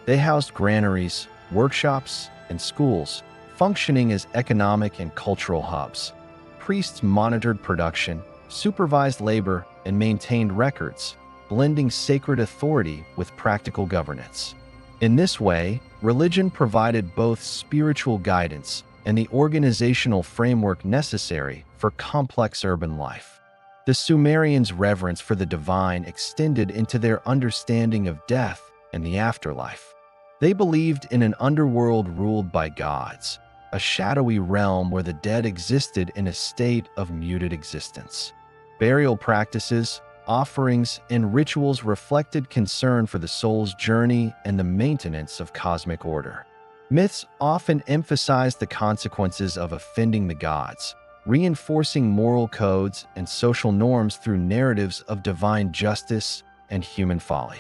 They housed granaries, workshops, and schools, functioning as economic and cultural hubs. priests monitored production, supervised labor, and maintained records, blending sacred authority with practical governance. In this way, religion provided both spiritual guidance and the organizational framework necessary for complex urban life. The Sumerians' reverence for the divine extended into their understanding of death and the afterlife. They believed in an underworld ruled by gods, a shadowy realm where the dead existed in a state of muted existence. Burial practices, offerings, and rituals reflected concern for the soul's journey and the maintenance of cosmic order. Myths often emphasized the consequences of offending the gods, reinforcing moral codes and social norms through narratives of divine justice and human folly.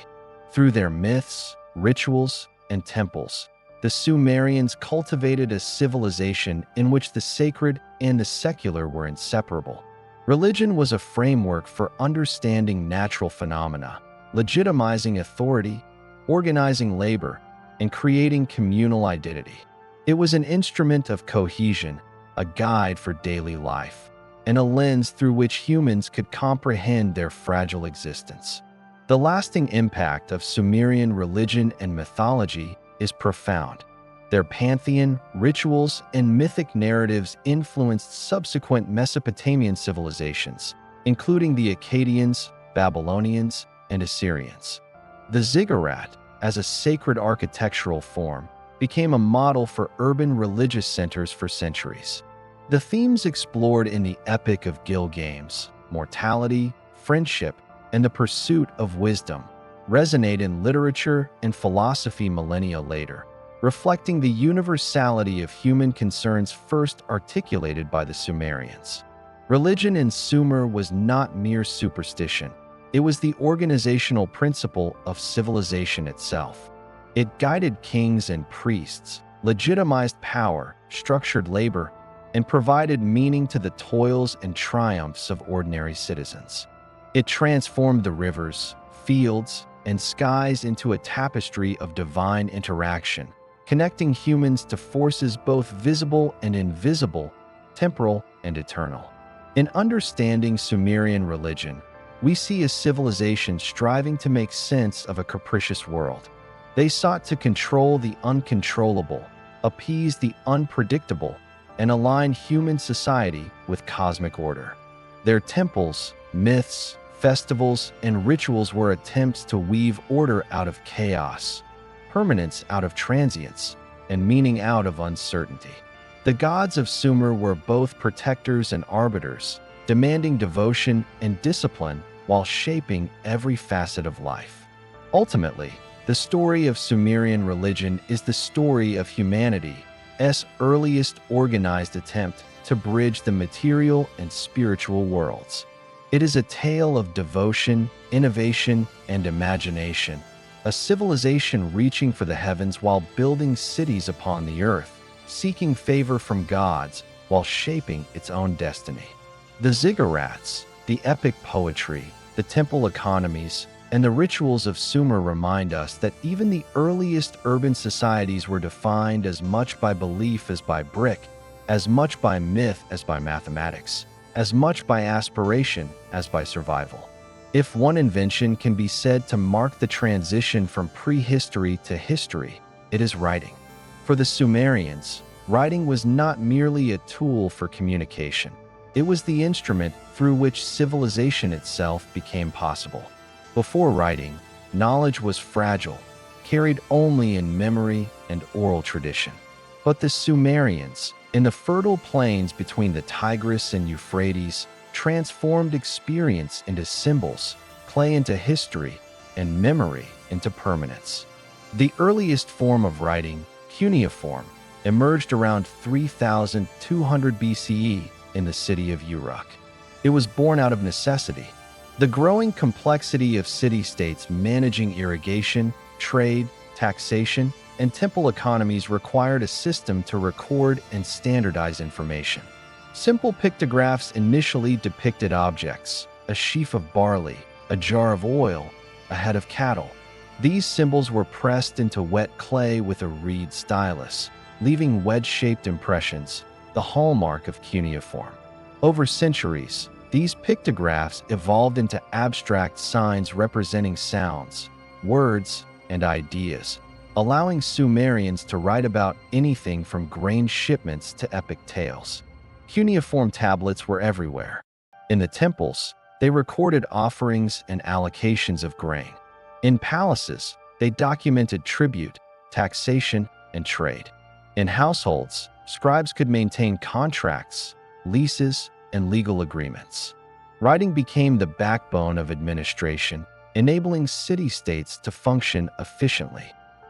Through their myths, rituals, and temples, the Sumerians cultivated a civilization in which the sacred and the secular were inseparable. Religion was a framework for understanding natural phenomena, legitimizing authority, organizing labor, and creating communal identity. It was an instrument of cohesion, a guide for daily life, and a lens through which humans could comprehend their fragile existence. The lasting impact of Sumerian religion and mythology is profound. Their pantheon, rituals, and mythic narratives influenced subsequent Mesopotamian civilizations, including the Akkadians, Babylonians, and Assyrians. The ziggurat, as a sacred architectural form, became a model for urban religious centers for centuries. The themes explored in the Epic of Gilgamesh, mortality, friendship, and the pursuit of wisdom, resonate in literature and philosophy millennia later, reflecting the universality of human concerns first articulated by the Sumerians. Religion in Sumer was not mere superstition. It was the organizational principle of civilization itself. It guided kings and priests, legitimized power, structured labor, and provided meaning to the toils and triumphs of ordinary citizens. It transformed the rivers, fields, and skies into a tapestry of divine interaction, connecting humans to forces both visible and invisible, temporal and eternal. In understanding Sumerian religion, we see a civilization striving to make sense of a capricious world. They sought to control the uncontrollable, appease the unpredictable, and align human society with cosmic order. Their temples, myths, festivals, and rituals were attempts to weave order out of chaos, permanence out of transience, and meaning out of uncertainty. The gods of Sumer were both protectors and arbiters, demanding devotion and discipline while shaping every facet of life. Ultimately, the story of Sumerian religion is the story of humanity's earliest organized attempt to bridge the material and spiritual worlds. It is a tale of devotion, innovation, and imagination, a civilization reaching for the heavens while building cities upon the earth, seeking favor from gods while shaping its own destiny. The ziggurats, the epic poetry, the temple economies, and the rituals of Sumer remind us that even the earliest urban societies were defined as much by belief as by brick, as much by myth as by mathematics, as much by aspiration as by survival. If one invention can be said to mark the transition from prehistory to history, it is writing. For the Sumerians, writing was not merely a tool for communication. It was the instrument through which civilization itself became possible. Before writing, knowledge was fragile, carried only in memory and oral tradition. But the Sumerians, in the fertile plains between the Tigris and Euphrates, transformed experience into symbols, clay into history, and memory into permanence. The earliest form of writing, cuneiform, emerged around 3200 BCE in the city of Uruk. It was born out of necessity. The growing complexity of city-states managing irrigation, trade, taxation, and temple economies required a system to record and standardize information. Simple pictographs initially depicted objects: a sheaf of barley, a jar of oil, a head of cattle. These symbols were pressed into wet clay with a reed stylus, leaving wedge-shaped impressions, the hallmark of cuneiform. Over centuries, these pictographs evolved into abstract signs representing sounds, words, and ideas, allowing Sumerians to write about anything from grain shipments to epic tales. Cuneiform tablets were everywhere. In the temples, they recorded offerings and allocations of grain. In palaces, they documented tribute, taxation, and trade. In households, scribes could maintain contracts, leases, and legal agreements. Writing became the backbone of administration, enabling city-states to function efficiently.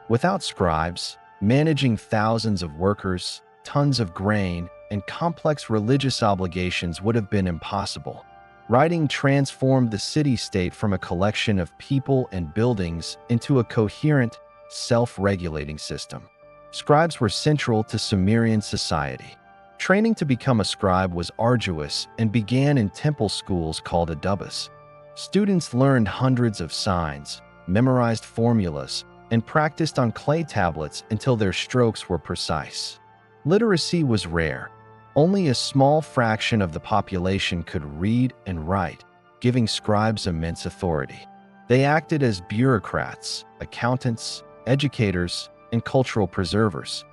Without scribes, managing thousands of workers, tons of grain, and complex religious obligations would have been impossible. Writing transformed the city-state from a collection of people and buildings into a coherent, self-regulating system. Scribes were central to Sumerian society. Training to become a scribe was arduous and began in temple schools called adubas. Students learned hundreds of signs, memorized formulas, and practiced on clay tablets until their strokes were precise. Literacy was rare. Only a small fraction of the population could read and write, giving scribes immense authority. They acted as bureaucrats, accountants, educators, and cultural preservers.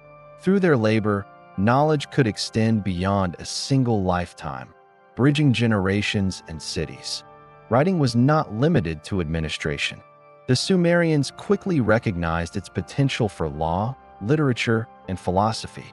Through their labor, knowledge could extend beyond a single lifetime, bridging generations and cities. Writing was not limited to administration. The Sumerians quickly recognized its potential for law, literature, and philosophy.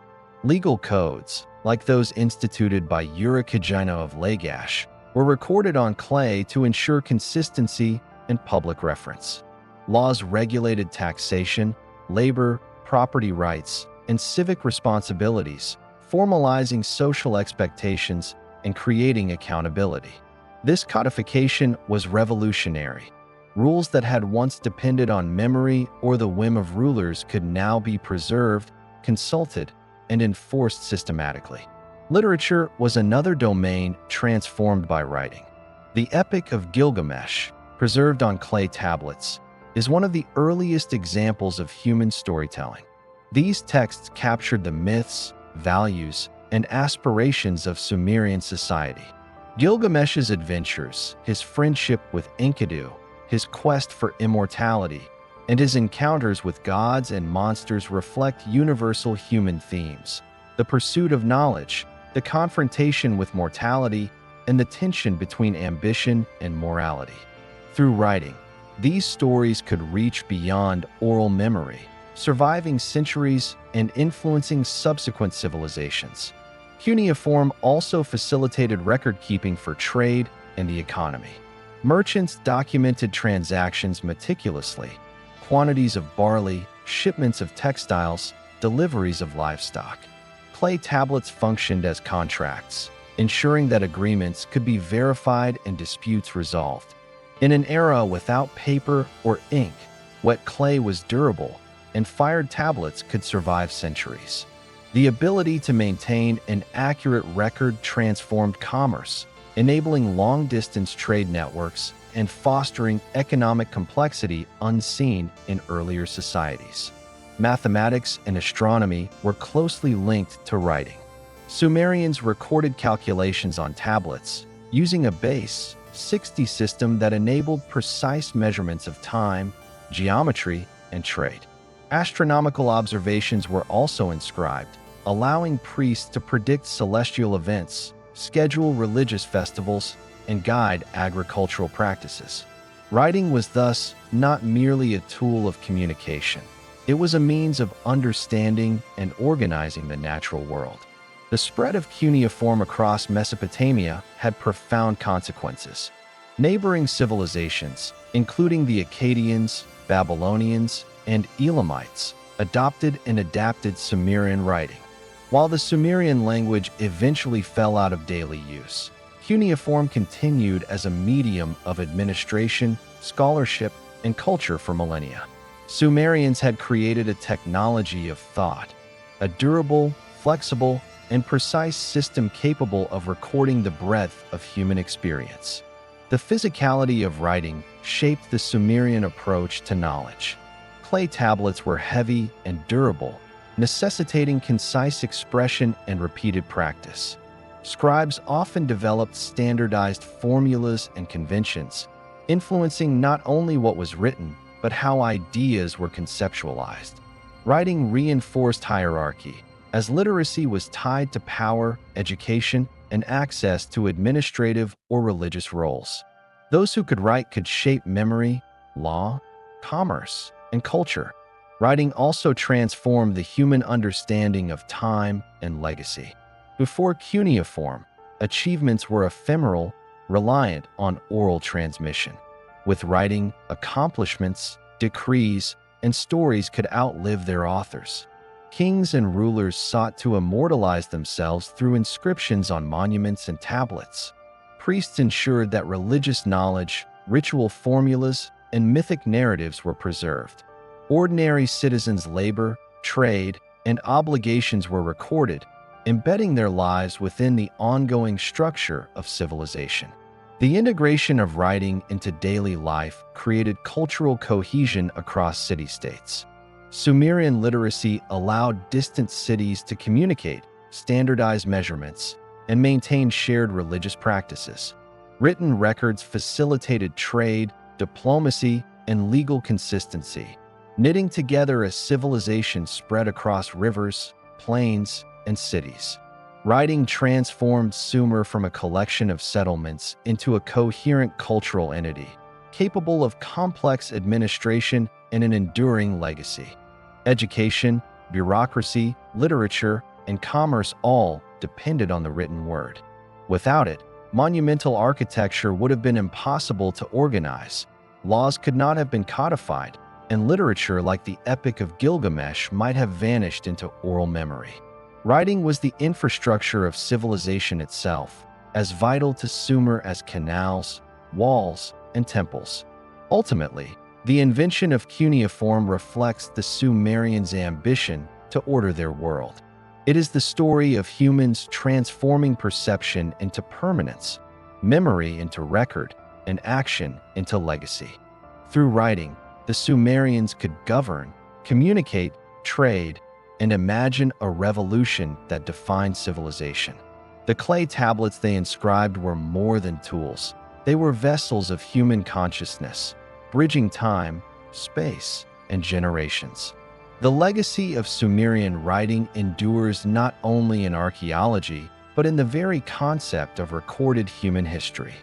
Legal codes, like those instituted by Uruk and Ur of Lagash, were recorded on clay to ensure consistency and public reference. Laws regulated taxation, labor, property rights, and civic responsibilities, formalizing social expectations and creating accountability. This codification was revolutionary. Rules that had once depended on memory or the whim of rulers could now be preserved, consulted, and enforced systematically. Literature was another domain transformed by writing. The Epic of Gilgamesh, preserved on clay tablets, is one of the earliest examples of human storytelling. These texts captured the myths, values, and aspirations of Sumerian society. Gilgamesh's adventures, his friendship with Enkidu, his quest for immortality, and his encounters with gods and monsters reflect universal human themes: the pursuit of knowledge, the confrontation with mortality, and the tension between ambition and morality. Through writing, these stories could reach beyond oral memory, surviving centuries and influencing subsequent civilizations. Cuneiform also facilitated record-keeping for trade and the economy. Merchants documented transactions meticulously: quantities of barley, shipments of textiles, deliveries of livestock. Clay tablets functioned as contracts, ensuring that agreements could be verified and disputes resolved. In an era without paper or ink, wet clay was durable, and fired tablets could survive centuries. The ability to maintain an accurate record transformed commerce, enabling long-distance trade networks and fostering economic complexity unseen in earlier societies. Mathematics and astronomy were closely linked to writing. Sumerians recorded calculations on tablets using a base 60 system that enabled precise measurements of time, geometry, and trade. Astronomical observations were also inscribed, allowing priests to predict celestial events, schedule religious festivals, and guide agricultural practices. Writing was thus not merely a tool of communication. It was a means of understanding and organizing the natural world. The spread of cuneiform across Mesopotamia had profound consequences. Neighboring civilizations, including the Akkadians, Babylonians, and Elamites, adopted and adapted Sumerian writing. While the Sumerian language eventually fell out of daily use, cuneiform continued as a medium of administration, scholarship, and culture for millennia. Sumerians had created a technology of thought, a durable, flexible, and precise system capable of recording the breadth of human experience. The physicality of writing shaped the Sumerian approach to knowledge. Clay tablets were heavy and durable, necessitating concise expression and repeated practice. Scribes often developed standardized formulas and conventions, influencing not only what was written, but how ideas were conceptualized. Writing reinforced hierarchy, as literacy was tied to power, education, and access to administrative or religious roles. Those who could write could shape memory, law, commerce, and culture. Writing also transformed the human understanding of time and legacy. Before cuneiform, achievements were ephemeral, reliant on oral transmission. With writing, accomplishments, decrees, and stories could outlive their authors. Kings and rulers sought to immortalize themselves through inscriptions on monuments and tablets. Priests ensured that religious knowledge, ritual formulas, and mythic narratives were preserved. Ordinary citizens' labor, trade, and obligations were recorded, embedding their lives within the ongoing structure of civilization. The integration of writing into daily life created cultural cohesion across city-states. Sumerian literacy allowed distant cities to communicate, standardize measurements, and maintain shared religious practices. Written records facilitated trade, diplomacy, and legal consistency, knitting together a civilization spread across rivers, plains, and cities. Writing transformed Sumer from a collection of settlements into a coherent cultural entity, capable of complex administration and an enduring legacy. Education, bureaucracy, literature, and commerce all depended on the written word. Without it, monumental architecture would have been impossible to organize, laws could not have been codified, and literature like the Epic of Gilgamesh might have vanished into oral memory. Writing was the infrastructure of civilization itself, as vital to Sumer as canals, walls, and temples. Ultimately, the invention of cuneiform reflects the Sumerians' ambition to order their world. It is the story of humans transforming perception into permanence, memory into record, and action into legacy. Through writing, the Sumerians could govern, communicate, trade, and imagine a revolution that defined civilization. The clay tablets they inscribed were more than tools. They were vessels of human consciousness, bridging time, space, and generations. The legacy of Sumerian writing endures not only in archaeology, but in the very concept of recorded human history.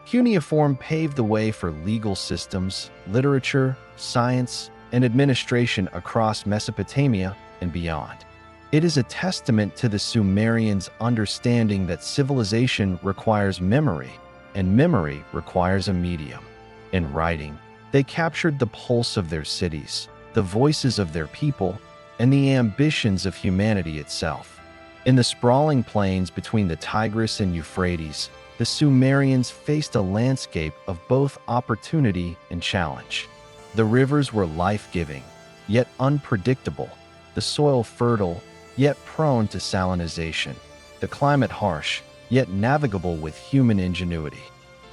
Cuneiform paved the way for legal systems, literature, science, and administration across Mesopotamia and beyond. It is a testament to the Sumerians' understanding that civilization requires memory, and memory requires a medium. In writing, they captured the pulse of their cities, the voices of their people, and the ambitions of humanity itself. In the sprawling plains between the Tigris and Euphrates, the Sumerians faced a landscape of both opportunity and challenge. The rivers were life-giving, yet unpredictable, the soil fertile, yet prone to salinization, the climate harsh, yet navigable with human ingenuity.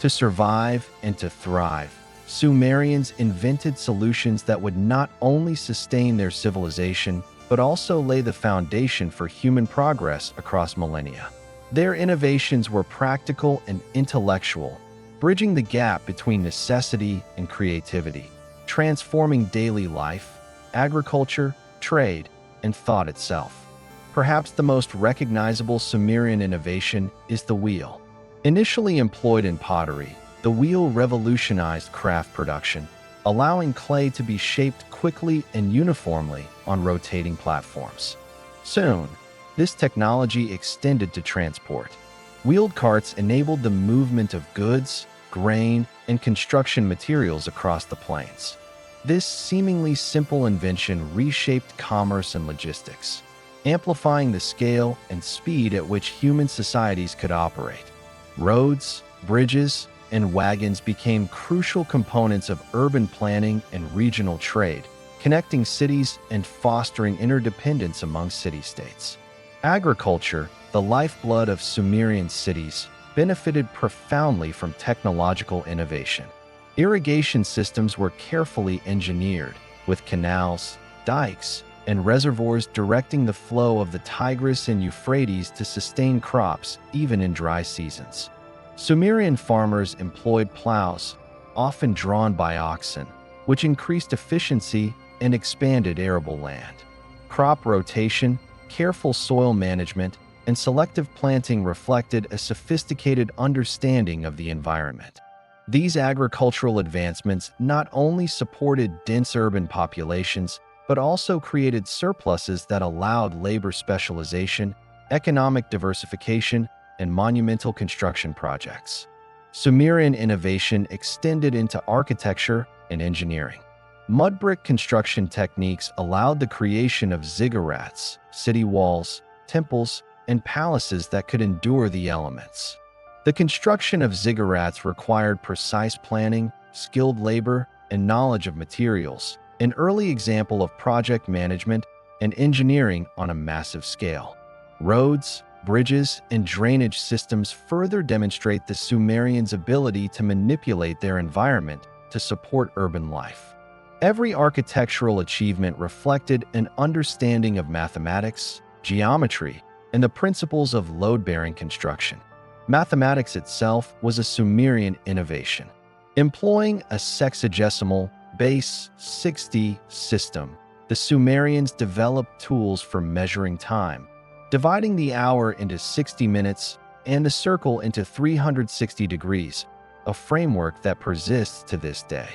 To survive and to thrive, Sumerians invented solutions that would not only sustain their civilization, but also lay the foundation for human progress across millennia. Their innovations were practical and intellectual, bridging the gap between necessity and creativity, transforming daily life, agriculture, trade, and thought itself. Perhaps the most recognizable Sumerian innovation is the wheel. Initially employed in pottery, the wheel revolutionized craft production, allowing clay to be shaped quickly and uniformly on rotating platforms. Soon, this technology extended to transport. Wheeled carts enabled the movement of goods, grain, and construction materials across the plains. This seemingly simple invention reshaped commerce and logistics, amplifying the scale and speed at which human societies could operate. Roads, bridges, and wagons became crucial components of urban planning and regional trade, connecting cities and fostering interdependence among city-states. Agriculture, the lifeblood of Sumerian cities, benefited profoundly from technological innovation. Irrigation systems were carefully engineered, with canals, dikes, and reservoirs directing the flow of the Tigris and Euphrates to sustain crops even in dry seasons. Sumerian farmers employed plows, often drawn by oxen, which increased efficiency and expanded arable land. Crop rotation, careful soil management, and selective planting reflected a sophisticated understanding of the environment. These agricultural advancements not only supported dense urban populations, but also created surpluses that allowed labor specialization, economic diversification, and monumental construction projects. Sumerian innovation extended into architecture and engineering. Mud brick construction techniques allowed the creation of ziggurats, city walls, temples, and palaces that could endure the elements. The construction of ziggurats required precise planning, skilled labor, and knowledge of materials, an early example of project management and engineering on a massive scale. Roads, bridges, and drainage systems further demonstrate the Sumerians' ability to manipulate their environment to support urban life. Every architectural achievement reflected an understanding of mathematics, geometry, and the principles of load-bearing construction. Mathematics itself was a Sumerian innovation. Employing a sexagesimal base 60 system, the Sumerians developed tools for measuring time, dividing the hour into 60 minutes and the circle into 360 degrees, a framework that persists to this day.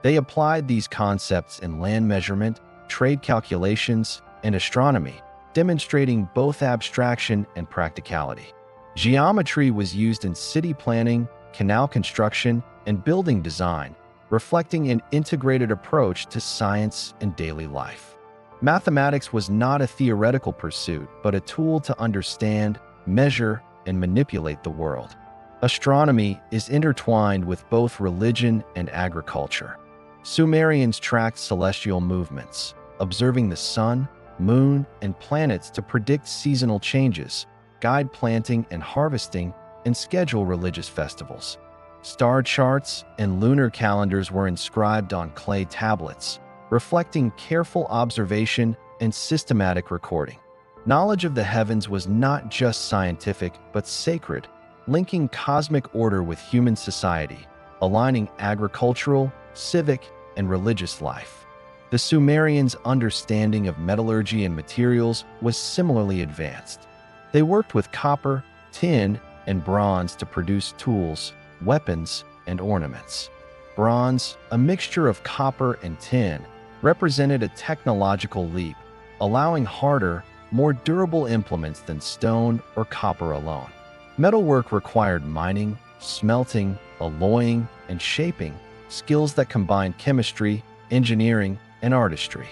They applied these concepts in land measurement, trade calculations, and astronomy, demonstrating both abstraction and practicality. Geometry was used in city planning, canal construction, and building design, reflecting an integrated approach to science and daily life. Mathematics was not a theoretical pursuit, but a tool to understand, measure, and manipulate the world. Astronomy is intertwined with both religion and agriculture. Sumerians tracked celestial movements, observing the sun, moon, and planets to predict seasonal changes, guide planting and harvesting, and schedule religious festivals. Star charts and lunar calendars were inscribed on clay tablets, reflecting careful observation and systematic recording. Knowledge of the heavens was not just scientific, but sacred, linking cosmic order with human society, aligning agricultural, civic, and religious life. The Sumerians' understanding of metallurgy and materials was similarly advanced. They worked with copper, tin, and bronze to produce tools, weapons, and ornaments. Bronze, a mixture of copper and tin, represented a technological leap, allowing harder, more durable implements than stone or copper alone. Metalwork required mining, smelting, alloying, and shaping, skills that combined chemistry, engineering, and artistry.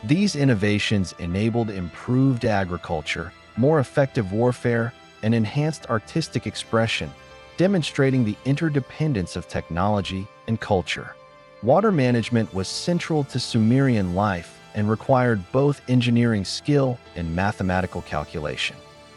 These innovations enabled improved agriculture, more effective warfare, and enhanced artistic expression, demonstrating the interdependence of technology and culture. Water management was central to Sumerian life and required both engineering skill and mathematical calculation.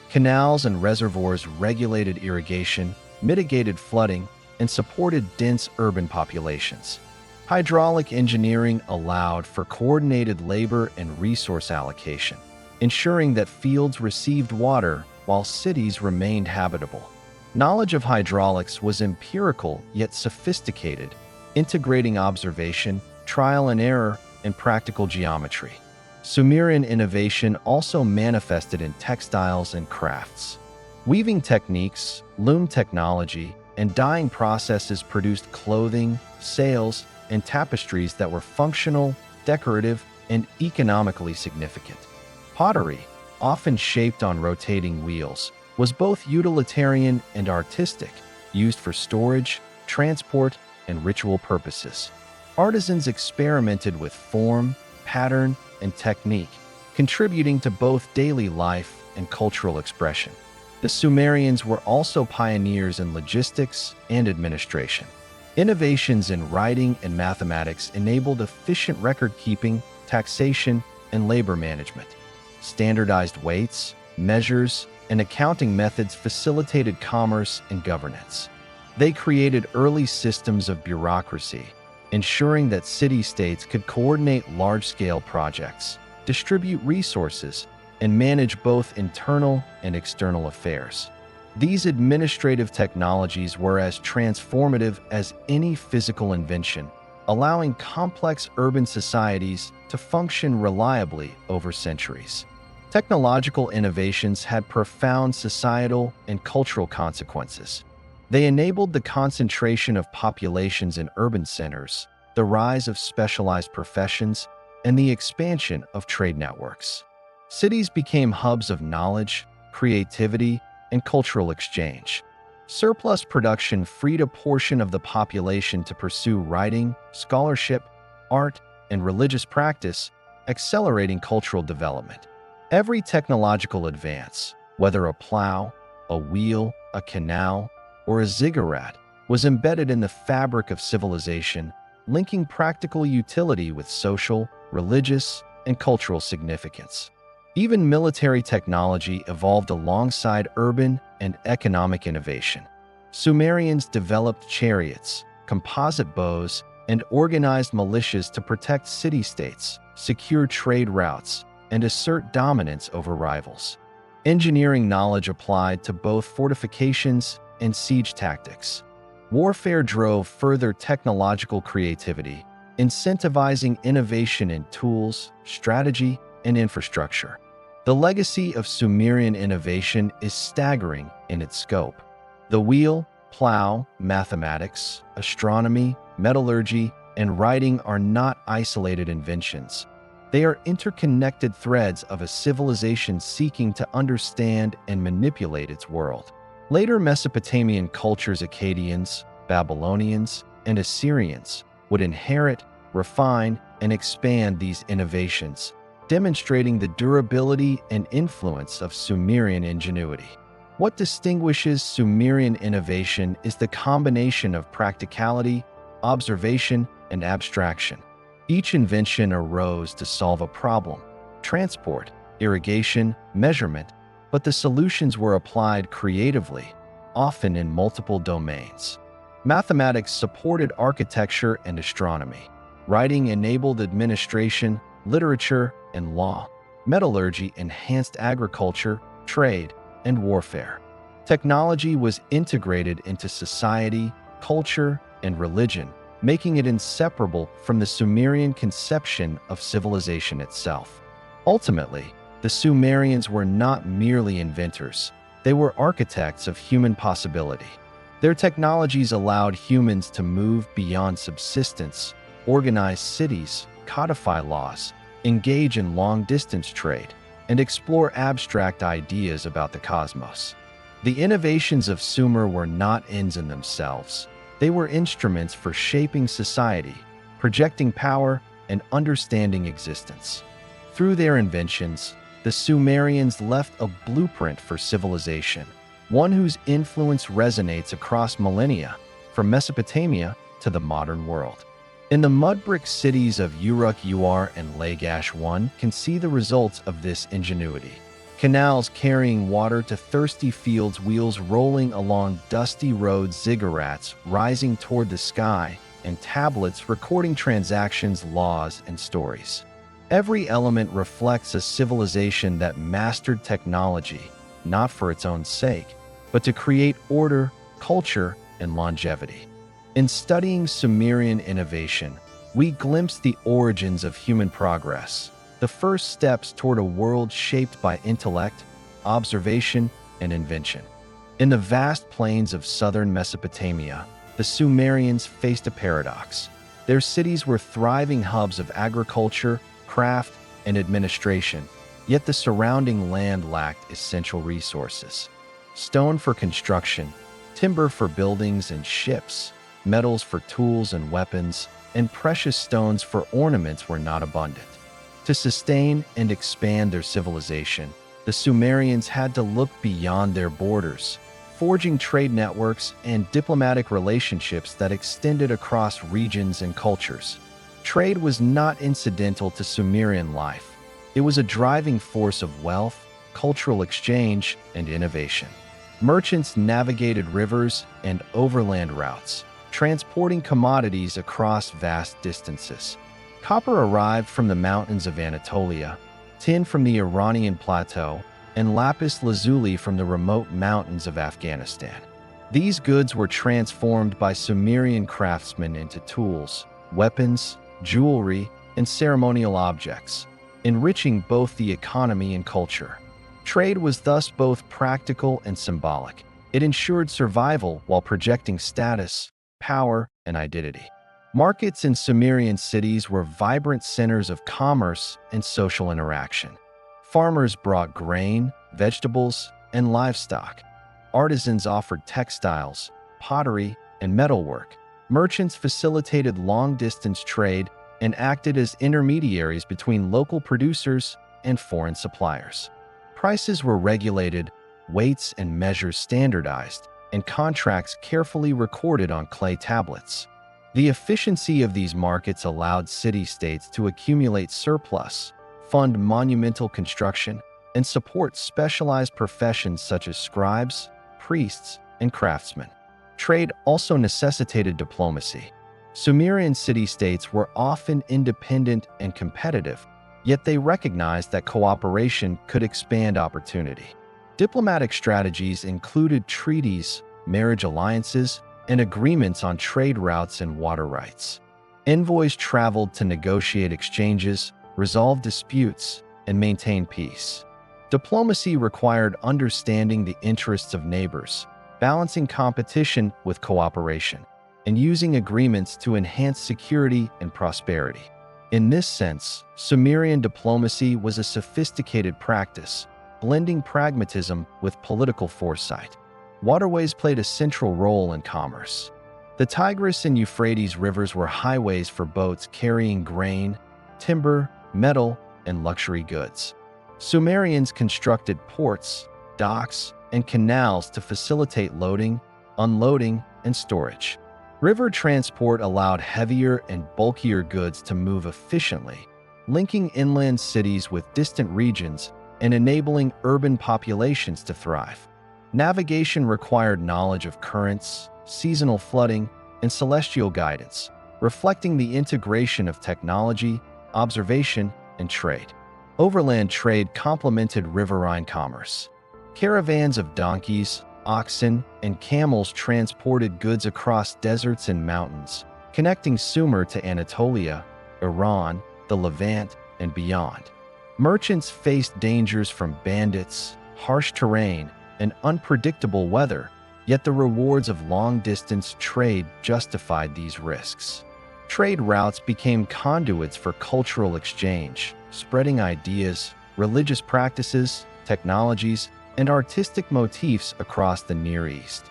Canals and reservoirs regulated irrigation, mitigated flooding, and supported dense urban populations. Hydraulic engineering allowed for coordinated labor and resource allocation, ensuring that fields received water while cities remained habitable. Knowledge of hydraulics was empirical yet sophisticated, integrating observation, trial and error, and practical geometry. Sumerian innovation also manifested in textiles and crafts. Weaving techniques, loom technology, and dyeing processes produced clothing, sails, and tapestries that were functional, decorative, and economically significant. Pottery, often shaped on rotating wheels, was both utilitarian and artistic, used for storage, transport, and ritual purposes. Artisans experimented with form, pattern, and technique, contributing to both daily life and cultural expression. The Sumerians were also pioneers in logistics and administration. Innovations in writing and mathematics enabled efficient record-keeping, taxation, and labor management. Standardized weights, measures, and accounting methods facilitated commerce and governance. They created early systems of bureaucracy, ensuring that city-states could coordinate large-scale projects, distribute resources, and manage both internal and external affairs. These administrative technologies were as transformative as any physical invention, allowing complex urban societies to function reliably over centuries. Technological innovations had profound societal and cultural consequences. They enabled the concentration of populations in urban centers, the rise of specialized professions, and the expansion of trade networks. Cities became hubs of knowledge, creativity, and cultural exchange. Surplus production freed a portion of the population to pursue writing, scholarship, art, and religious practice, accelerating cultural development. Every technological advance, whether a plow, a wheel, a canal, or a ziggurat, was embedded in the fabric of civilization, linking practical utility with social, religious, and cultural significance. Even military technology evolved alongside urban and economic innovation. Sumerians developed chariots, composite bows, and organized militias to protect city-states, secure trade routes, and assert dominance over rivals. Engineering knowledge applied to both fortifications and siege tactics. Warfare drove further technological creativity, incentivizing innovation in tools, strategy, and infrastructure. The legacy of Sumerian innovation is staggering in its scope. The wheel, plow, mathematics, astronomy, metallurgy, and writing are not isolated inventions. They are interconnected threads of a civilization seeking to understand and manipulate its world. Later Mesopotamian cultures, Akkadians, Babylonians, and Assyrians, would inherit, refine, and expand these innovations, demonstrating the durability and influence of Sumerian ingenuity. What distinguishes Sumerian innovation is the combination of practicality, observation, and abstraction. Each invention arose to solve a problem: transport, irrigation, measurement, but the solutions were applied creatively, often in multiple domains. Mathematics supported architecture and astronomy. Writing enabled administration, literature, and law. Metallurgy enhanced agriculture, trade, and warfare. Technology was integrated into society, culture, and religion, making it inseparable from the Sumerian conception of civilization itself. Ultimately, the Sumerians were not merely inventors, they were architects of human possibility. Their technologies allowed humans to move beyond subsistence, organize cities, codify laws, engage in long-distance trade, and explore abstract ideas about the cosmos. The innovations of Sumer were not ends in themselves. They were instruments for shaping society, projecting power, and understanding existence. Through their inventions, the Sumerians left a blueprint for civilization, one whose influence resonates across millennia, from Mesopotamia to the modern world. In the mud-brick cities of Uruk, Ur, and legacies, one can see the results of this ingenuity. Canals carrying water to thirsty fields, wheels rolling along dusty roads, ziggurats rising toward the sky, and tablets recording transactions, laws, and stories. Every element reflects a civilization that mastered technology, not for its own sake, but to create order, culture, and longevity. In studying Sumerian innovation, we glimpse the origins of human progress, the first steps toward a world shaped by intellect, observation, and invention. In the vast plains of southern Mesopotamia, the Sumerians faced a paradox. Their cities were thriving hubs of agriculture, craft, and administration, yet the surrounding land lacked essential resources. Stone for construction, timber for buildings and ships, metals for tools and weapons, and precious stones for ornaments were not abundant. To sustain and expand their civilization, the Sumerians had to look beyond their borders, forging trade networks and diplomatic relationships that extended across regions and cultures. Trade was not incidental to Sumerian life. It was a driving force of wealth, cultural exchange, and innovation. Merchants navigated rivers and overland routes, transporting commodities across vast distances. Copper arrived from the mountains of Anatolia, tin from the Iranian plateau, and lapis lazuli from the remote mountains of Afghanistan. These goods were transformed by Sumerian craftsmen into tools, weapons, jewelry, and ceremonial objects, enriching both the economy and culture. Trade was thus both practical and symbolic. It ensured survival while projecting status, power, and identity. Markets in Sumerian cities were vibrant centers of commerce and social interaction. Farmers brought grain, vegetables, and livestock. Artisans offered textiles, pottery, and metalwork. Merchants facilitated long-distance trade and acted as intermediaries between local producers and foreign suppliers. Prices were regulated, weights and measures standardized, and contracts carefully recorded on clay tablets. The efficiency of these markets allowed city-states to accumulate surplus, fund monumental construction, and support specialized professions such as scribes, priests, and craftsmen. Trade also necessitated diplomacy. Sumerian city-states were often independent and competitive, yet they recognized that cooperation could expand opportunity. Diplomatic strategies included treaties, marriage alliances, and agreements on trade routes and water rights. Envoys traveled to negotiate exchanges, resolve disputes, and maintain peace. Diplomacy required understanding the interests of neighbors, balancing competition with cooperation, and using agreements to enhance security and prosperity. In this sense, Sumerian diplomacy was a sophisticated practice, blending pragmatism with political foresight. Waterways played a central role in commerce. The Tigris and Euphrates rivers were highways for boats carrying grain, timber, metal, and luxury goods. Sumerians constructed ports, docks, and canals to facilitate loading, unloading, and storage. River transport allowed heavier and bulkier goods to move efficiently, linking inland cities with distant regions and enabling urban populations to thrive. Navigation required knowledge of currents, seasonal flooding, and celestial guidance, reflecting the integration of technology, observation, and trade. Overland trade complemented riverine commerce. Caravans of donkeys, oxen, and camels transported goods across deserts and mountains, connecting Sumer to Anatolia, Iran, the Levant, and beyond. Merchants faced dangers from bandits, harsh terrain, and unpredictable weather, yet the rewards of long-distance trade justified these risks. Trade routes became conduits for cultural exchange, spreading ideas, religious practices, technologies, and artistic motifs across the Near East.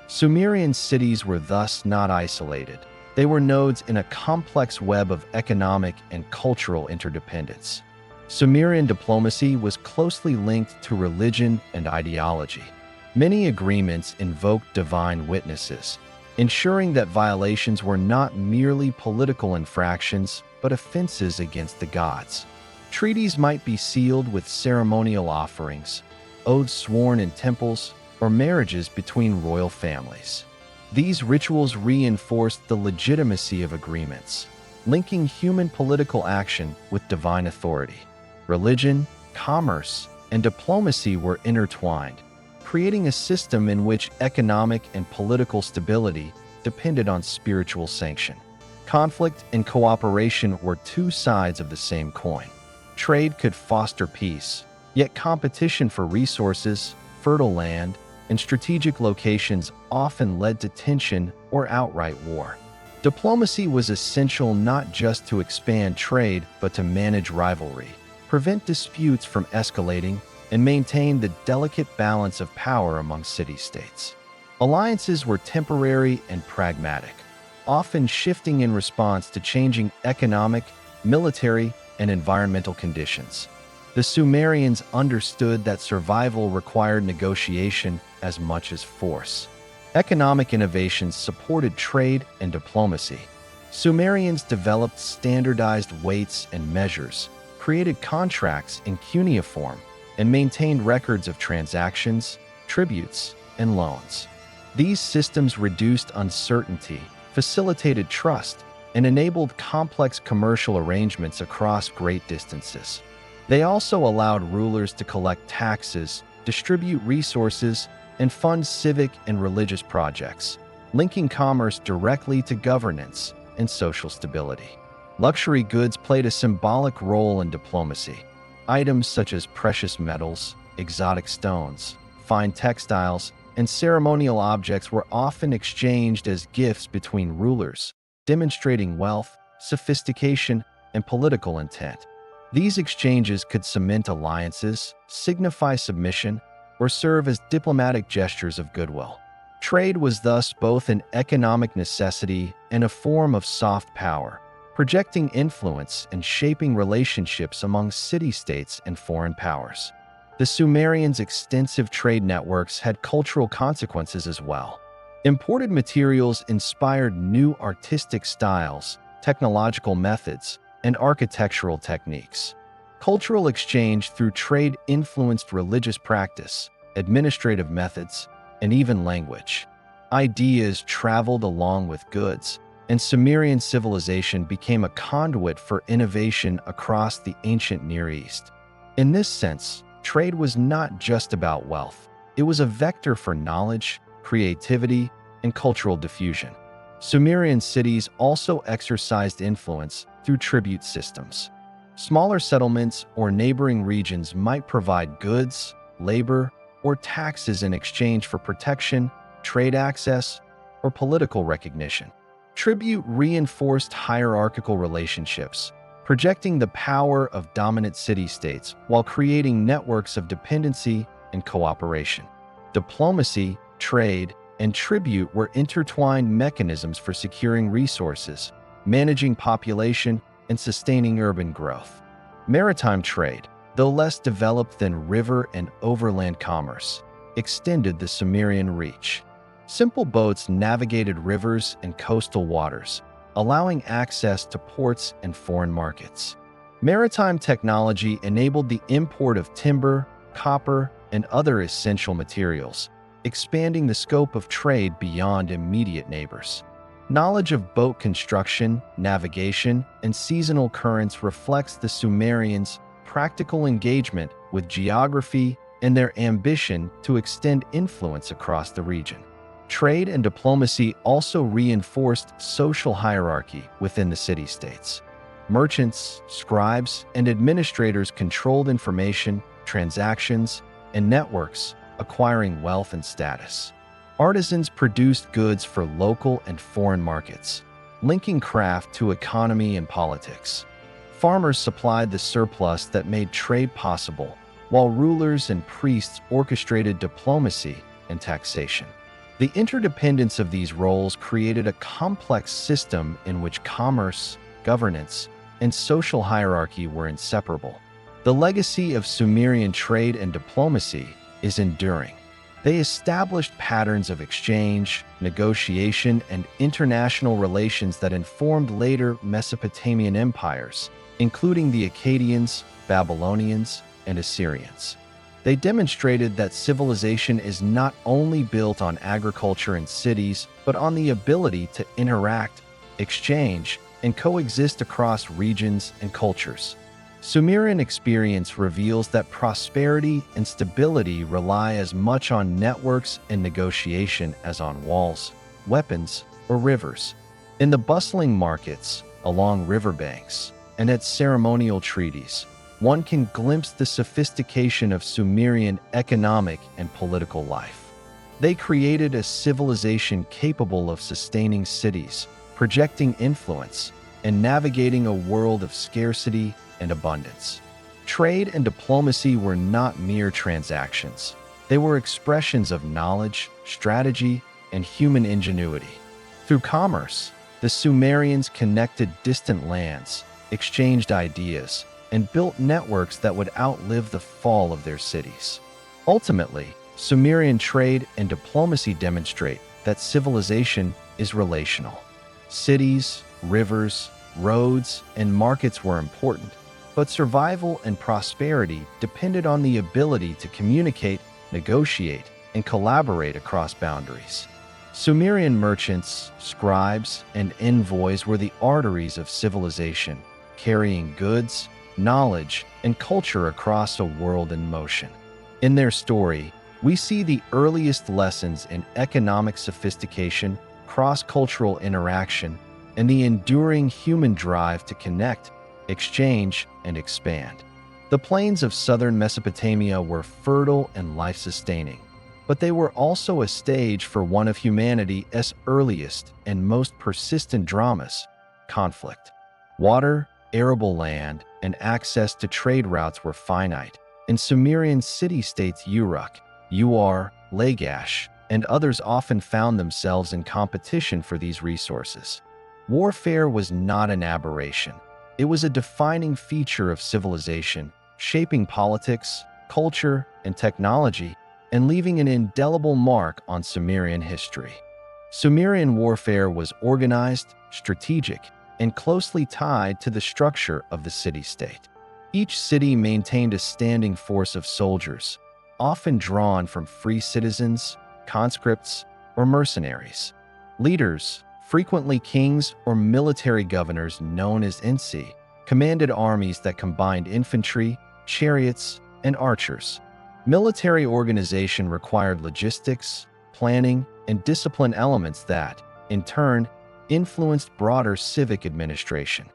Sumerian cities were thus not isolated. They were nodes in a complex web of economic and cultural interdependence. Sumerian diplomacy was closely linked to religion and ideology. Many agreements invoked divine witnesses, ensuring that violations were not merely political infractions but offenses against the gods. Treaties might be sealed with ceremonial offerings, oaths sworn in temples, or marriages between royal families. These rituals reinforced the legitimacy of agreements, linking human political action with divine authority. Religion, commerce, and diplomacy were intertwined, creating a system in which economic and political stability depended on spiritual sanction. Conflict and cooperation were two sides of the same coin. Trade could foster peace, yet competition for resources, fertile land, and strategic locations often led to tension or outright war. Diplomacy was essential not just to expand trade but to manage rivalry, prevent disputes from escalating, and maintain the delicate balance of power among city-states. Alliances were temporary and pragmatic, often shifting in response to changing economic, military, and environmental conditions. The Sumerians understood that survival required negotiation as much as force. Economic innovations supported trade and diplomacy. Sumerians developed standardized weights and measures, created contracts in cuneiform, and maintained records of transactions, tributes, and loans. These systems reduced uncertainty, facilitated trust, and enabled complex commercial arrangements across great distances. They also allowed rulers to collect taxes, distribute resources, and fund civic and religious projects, linking commerce directly to governance and social stability. Luxury goods played a symbolic role in diplomacy. Items such as precious metals, exotic stones, fine textiles, and ceremonial objects were often exchanged as gifts between rulers, demonstrating wealth, sophistication, and political intent. These exchanges could cement alliances, signify submission, or serve as diplomatic gestures of goodwill. Trade was thus both an economic necessity and a form of soft power, projecting influence and shaping relationships among city-states and foreign powers. The Sumerians' extensive trade networks had cultural consequences as well. Imported materials inspired new artistic styles, technological methods, and architectural techniques. Cultural exchange through trade influenced religious practice, administrative methods, and even language. Ideas traveled along with goods, and Sumerian civilization became a conduit for innovation across the ancient Near East. In this sense, trade was not just about wealth. It was a vector for knowledge, creativity, and cultural diffusion. Sumerian cities also exercised influence through tribute systems. Smaller settlements or neighboring regions might provide goods, labor, or taxes in exchange for protection, trade access, or political recognition. Tribute reinforced hierarchical relationships, projecting the power of dominant city-states while creating networks of dependency and cooperation. Diplomacy, trade, and tribute were intertwined mechanisms for securing resources, managing population, and sustaining urban growth. Maritime trade, though less developed than river and overland commerce, extended the Sumerian reach. Simple boats navigated rivers and coastal waters, allowing access to ports and foreign markets. Maritime technology enabled the import of timber, copper, and other essential materials, expanding the scope of trade beyond immediate neighbors. Knowledge of boat construction, navigation, and seasonal currents reflects the Sumerians' practical engagement with geography and their ambition to extend influence across the region. Trade and diplomacy also reinforced social hierarchy within the city-states. Merchants, scribes, and administrators controlled information, transactions, and networks, acquiring wealth and status. Artisans produced goods for local and foreign markets, linking craft to economy and politics. Farmers supplied the surplus that made trade possible, while rulers and priests orchestrated diplomacy and taxation. The interdependence of these roles created a complex system in which commerce, governance, and social hierarchy were inseparable. The legacy of Sumerian trade and diplomacy is enduring. They established patterns of exchange, negotiation, and international relations that informed later Mesopotamian empires, including the Akkadians, Babylonians, and Assyrians. They demonstrated that civilization is not only built on agriculture and cities, but on the ability to interact, exchange, and coexist across regions and cultures. Sumerian experience reveals that prosperity and stability rely as much on networks and negotiation as on walls, weapons, or rivers. In the bustling markets, along riverbanks, and at ceremonial treaties, one can glimpse the sophistication of Sumerian economic and political life. They created a civilization capable of sustaining cities, projecting influence, and navigating a world of scarcity and abundance. Trade and diplomacy were not mere transactions. They were expressions of knowledge, strategy, and human ingenuity. Through commerce, the Sumerians connected distant lands, exchanged ideas, and built networks that would outlive the fall of their cities. Ultimately, Sumerian trade and diplomacy demonstrate that civilization is relational. Cities, rivers, roads, and markets were important, but survival and prosperity depended on the ability to communicate, negotiate, and collaborate across boundaries. Sumerian merchants, scribes, and envoys were the arteries of civilization, carrying goods, knowledge, and culture across a world in motion. In their story, we see the earliest lessons in economic sophistication, cross-cultural interaction, and the enduring human drive to connect, exchange, and expand. The plains of southern Mesopotamia were fertile and life-sustaining, but they were also a stage for one of humanity's earliest and most persistent dramas: conflict. Water, arable land, and access to trade routes were finite, and Sumerian city-states Uruk, Ur, Lagash, and others often found themselves in competition for these resources. Warfare was not an aberration. It was a defining feature of civilization, shaping politics, culture, and technology, and leaving an indelible mark on Sumerian history. Sumerian warfare was organized, strategic, and closely tied to the structure of the city-state. Each city maintained a standing force of soldiers, often drawn from free citizens, conscripts, or mercenaries. Leaders, frequently kings or military governors known as Insi, commanded armies that combined infantry, chariots, and archers. Military organization required logistics, planning, and discipline elements that, in turn, influenced broader civic administration.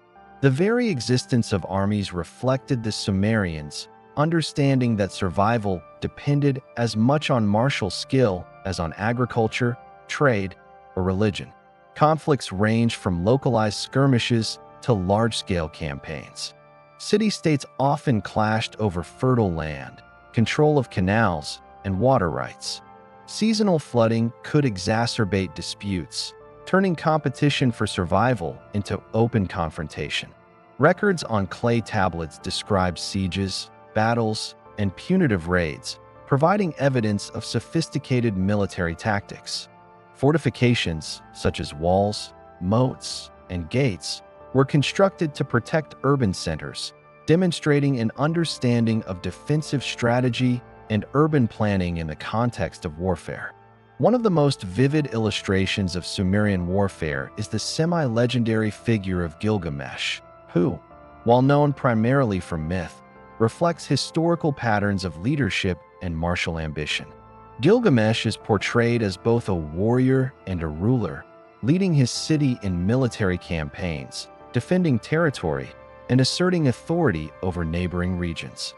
The very existence of armies reflected the Sumerians' understanding that survival depended as much on martial skill as on agriculture, trade, or religion. Conflicts ranged from localized skirmishes to large-scale campaigns. City-states often clashed over fertile land, control of canals, and water rights. Seasonal flooding could exacerbate disputes, turning competition for survival into open confrontation. Records on clay tablets describe sieges, battles, and punitive raids, providing evidence of sophisticated military tactics. Fortifications, such as walls, moats, and gates, were constructed to protect urban centers, demonstrating an understanding of defensive strategy and urban planning in the context of warfare. One of the most vivid illustrations of Sumerian warfare is the semi-legendary figure of Gilgamesh, who, while known primarily from myth, reflects historical patterns of leadership and martial ambition. Gilgamesh is portrayed as both a warrior and a ruler, leading his city in military campaigns, defending territory, and asserting authority over neighboring regions.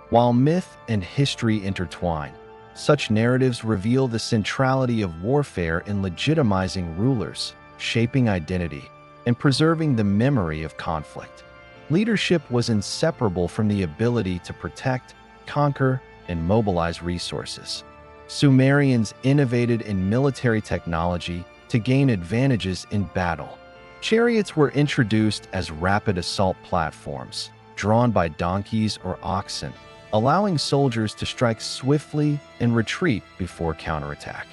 While myth and history intertwine, such narratives reveal the centrality of warfare in legitimizing rulers, shaping identity, and preserving the memory of conflict. Leadership was inseparable from the ability to protect, conquer, and mobilize resources. Sumerians innovated in military technology to gain advantages in battle. Chariots were introduced as rapid assault platforms, drawn by donkeys or oxen, allowing soldiers to strike swiftly and retreat before counterattack.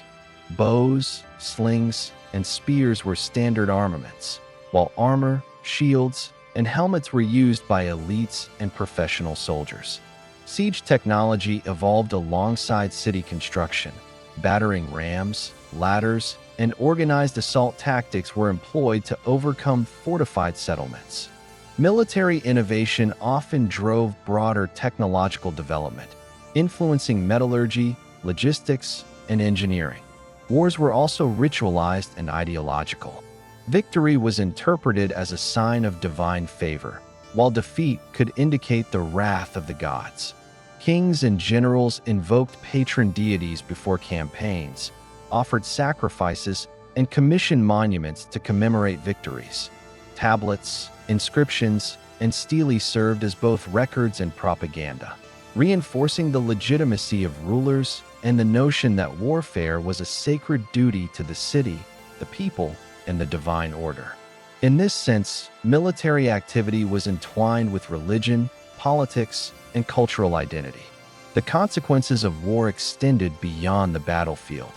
Bows, slings, and spears were standard armaments, while armor, shields, and helmets were used by elites and professional soldiers. Siege technology evolved alongside city construction. Battering rams, ladders, and organized assault tactics were employed to overcome fortified settlements. Military innovation often drove broader technological development, influencing metallurgy, logistics, and engineering. Wars were also ritualized and ideological. Victory was interpreted as a sign of divine favor, while defeat could indicate the wrath of the gods. Kings and generals invoked patron deities before campaigns, offered sacrifices, and commissioned monuments to commemorate victories. Tablets, inscriptions, and stelae served as both records and propaganda, reinforcing the legitimacy of rulers and the notion that warfare was a sacred duty to the city, the people, and the divine order. In this sense, military activity was entwined with religion, politics, and cultural identity. The consequences of war extended beyond the battlefield.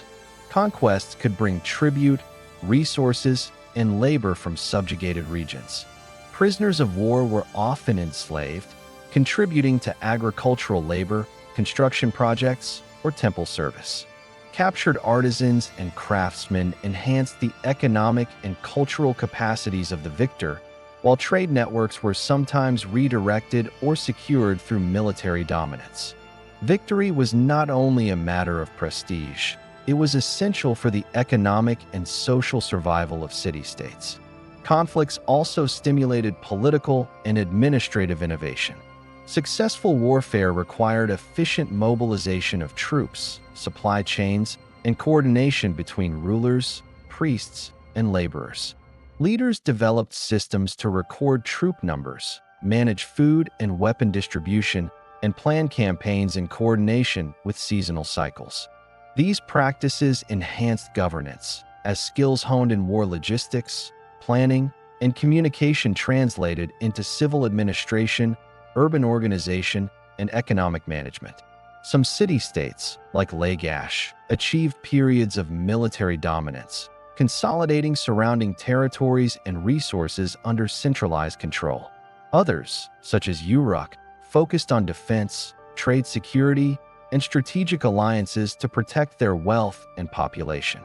Conquests could bring tribute, resources, and labor from subjugated regions. Prisoners of war were often enslaved, contributing to agricultural labor, construction projects, or temple service. Captured artisans and craftsmen enhanced the economic and cultural capacities of the victor, while trade networks were sometimes redirected or secured through military dominance. Victory was not only a matter of prestige, it was essential for the economic and social survival of city-states. Conflicts also stimulated political and administrative innovation. Successful warfare required efficient mobilization of troops, supply chains, and coordination between rulers, priests, and laborers. Leaders developed systems to record troop numbers, manage food and weapon distribution, and plan campaigns in coordination with seasonal cycles. These practices enhanced governance, as skills honed in war logistics, planning, and communication translated into civil administration, urban organization, and economic management. Some city-states, like Lagash, achieved periods of military dominance, consolidating surrounding territories and resources under centralized control. Others, such as Uruk, focused on defense, trade security, and strategic alliances to protect their wealth and population.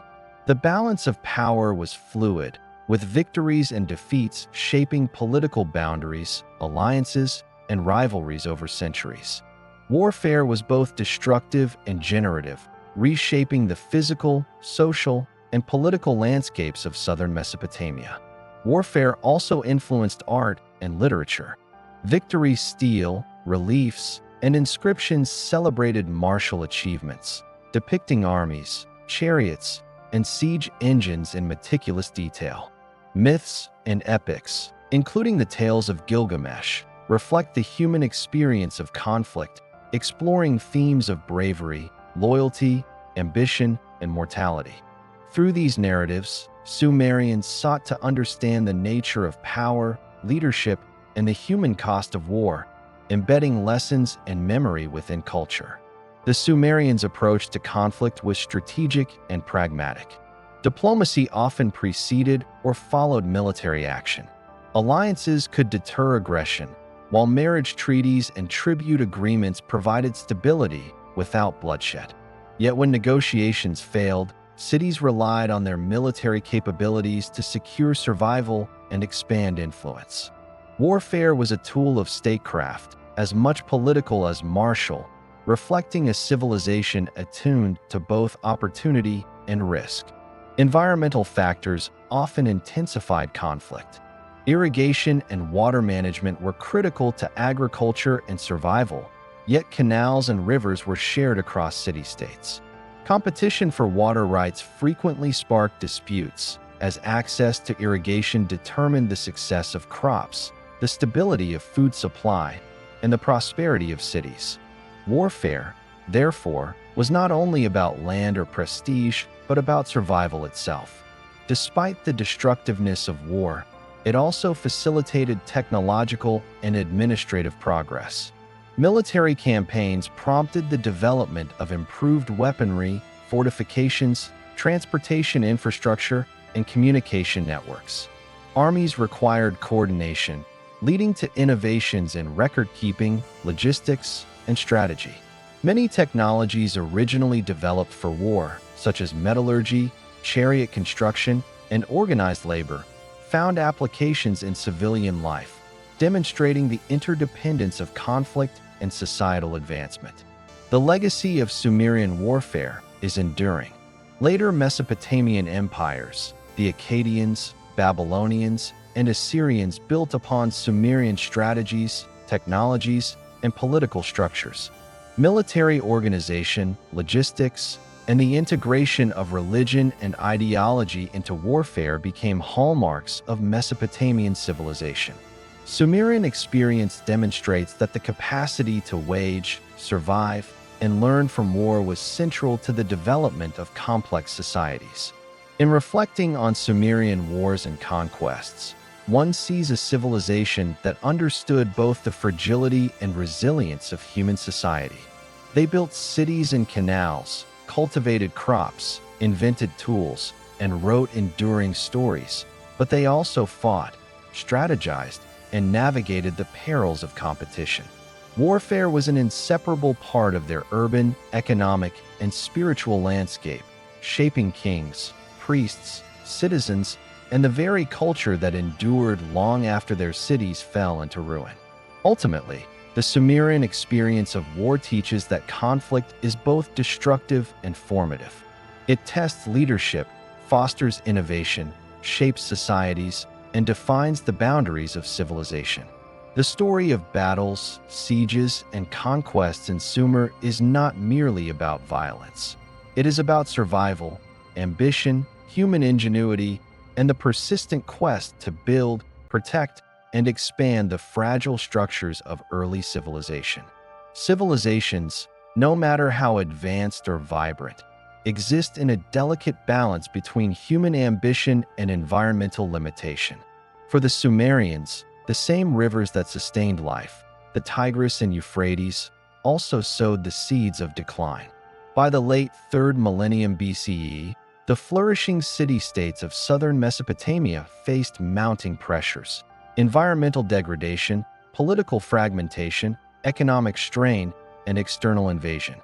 The balance of power was fluid, with victories and defeats shaping political boundaries, alliances, and rivalries over centuries. Warfare was both destructive and generative, reshaping the physical, social, and political landscapes of southern Mesopotamia. Warfare also influenced art and literature. Victory stele, reliefs, and inscriptions celebrated martial achievements, depicting armies, chariots, and siege engines in meticulous detail. Myths and epics, including the tales of Gilgamesh, reflect the human experience of conflict, exploring themes of bravery, loyalty, ambition, and mortality. Through these narratives, Sumerians sought to understand the nature of power, leadership, and the human cost of war, embedding lessons and memory within culture. The Sumerians' approach to conflict was strategic and pragmatic. Diplomacy often preceded or followed military action. Alliances could deter aggression, while marriage treaties and tribute agreements provided stability without bloodshed. Yet when negotiations failed, cities relied on their military capabilities to secure survival and expand influence. Warfare was a tool of statecraft, as much political as martial, reflecting a civilization attuned to both opportunity and risk. Environmental factors often intensified conflict. Irrigation and water management were critical to agriculture and survival, yet canals and rivers were shared across city-states. Competition for water rights frequently sparked disputes, as access to irrigation determined the success of crops, the stability of food supply, and the prosperity of cities. Warfare, therefore, was not only about land or prestige, but about survival itself. Despite the destructiveness of war, it also facilitated technological and administrative progress. Military campaigns prompted the development of improved weaponry, fortifications, transportation infrastructure, and communication networks. Armies required coordination, leading to innovations in record-keeping, logistics, and strategy. Many technologies originally developed for war, such as metallurgy, chariot construction, and organized labor, found applications in civilian life, demonstrating the interdependence of conflict and societal advancement. The legacy of Sumerian warfare is enduring. Later Mesopotamian empires, the Akkadians, Babylonians, and Assyrians built upon Sumerian strategies, technologies, and political structures. Military organization, logistics, and the integration of religion and ideology into warfare became hallmarks of Mesopotamian civilization. Sumerian experience demonstrates that the capacity to wage, survive, and learn from war was central to the development of complex societies. In reflecting on Sumerian wars and conquests, one sees a civilization that understood both the fragility and resilience of human society. They built cities and canals, cultivated crops, invented tools, and wrote enduring stories, but they also fought, strategized, and navigated the perils of competition. Warfare was an inseparable part of their urban, economic, and spiritual landscape, shaping kings, priests, citizens, and the very culture that endured long after their cities fell into ruin. Ultimately, the Sumerian experience of war teaches that conflict is both destructive and formative. It tests leadership, fosters innovation, shapes societies, and defines the boundaries of civilization. The story of battles, sieges, and conquests in Sumer is not merely about violence. It is about survival, ambition, human ingenuity, and the persistent quest to build, protect, and expand the fragile structures of early civilization. Civilizations, no matter how advanced or vibrant, exist in a delicate balance between human ambition and environmental limitation. For the Sumerians, the same rivers that sustained life, the Tigris and Euphrates, also sowed the seeds of decline. By the late 3rd millennium BCE, the flourishing city-states of southern Mesopotamia faced mounting pressures: environmental degradation, political fragmentation, economic strain, and external invasion.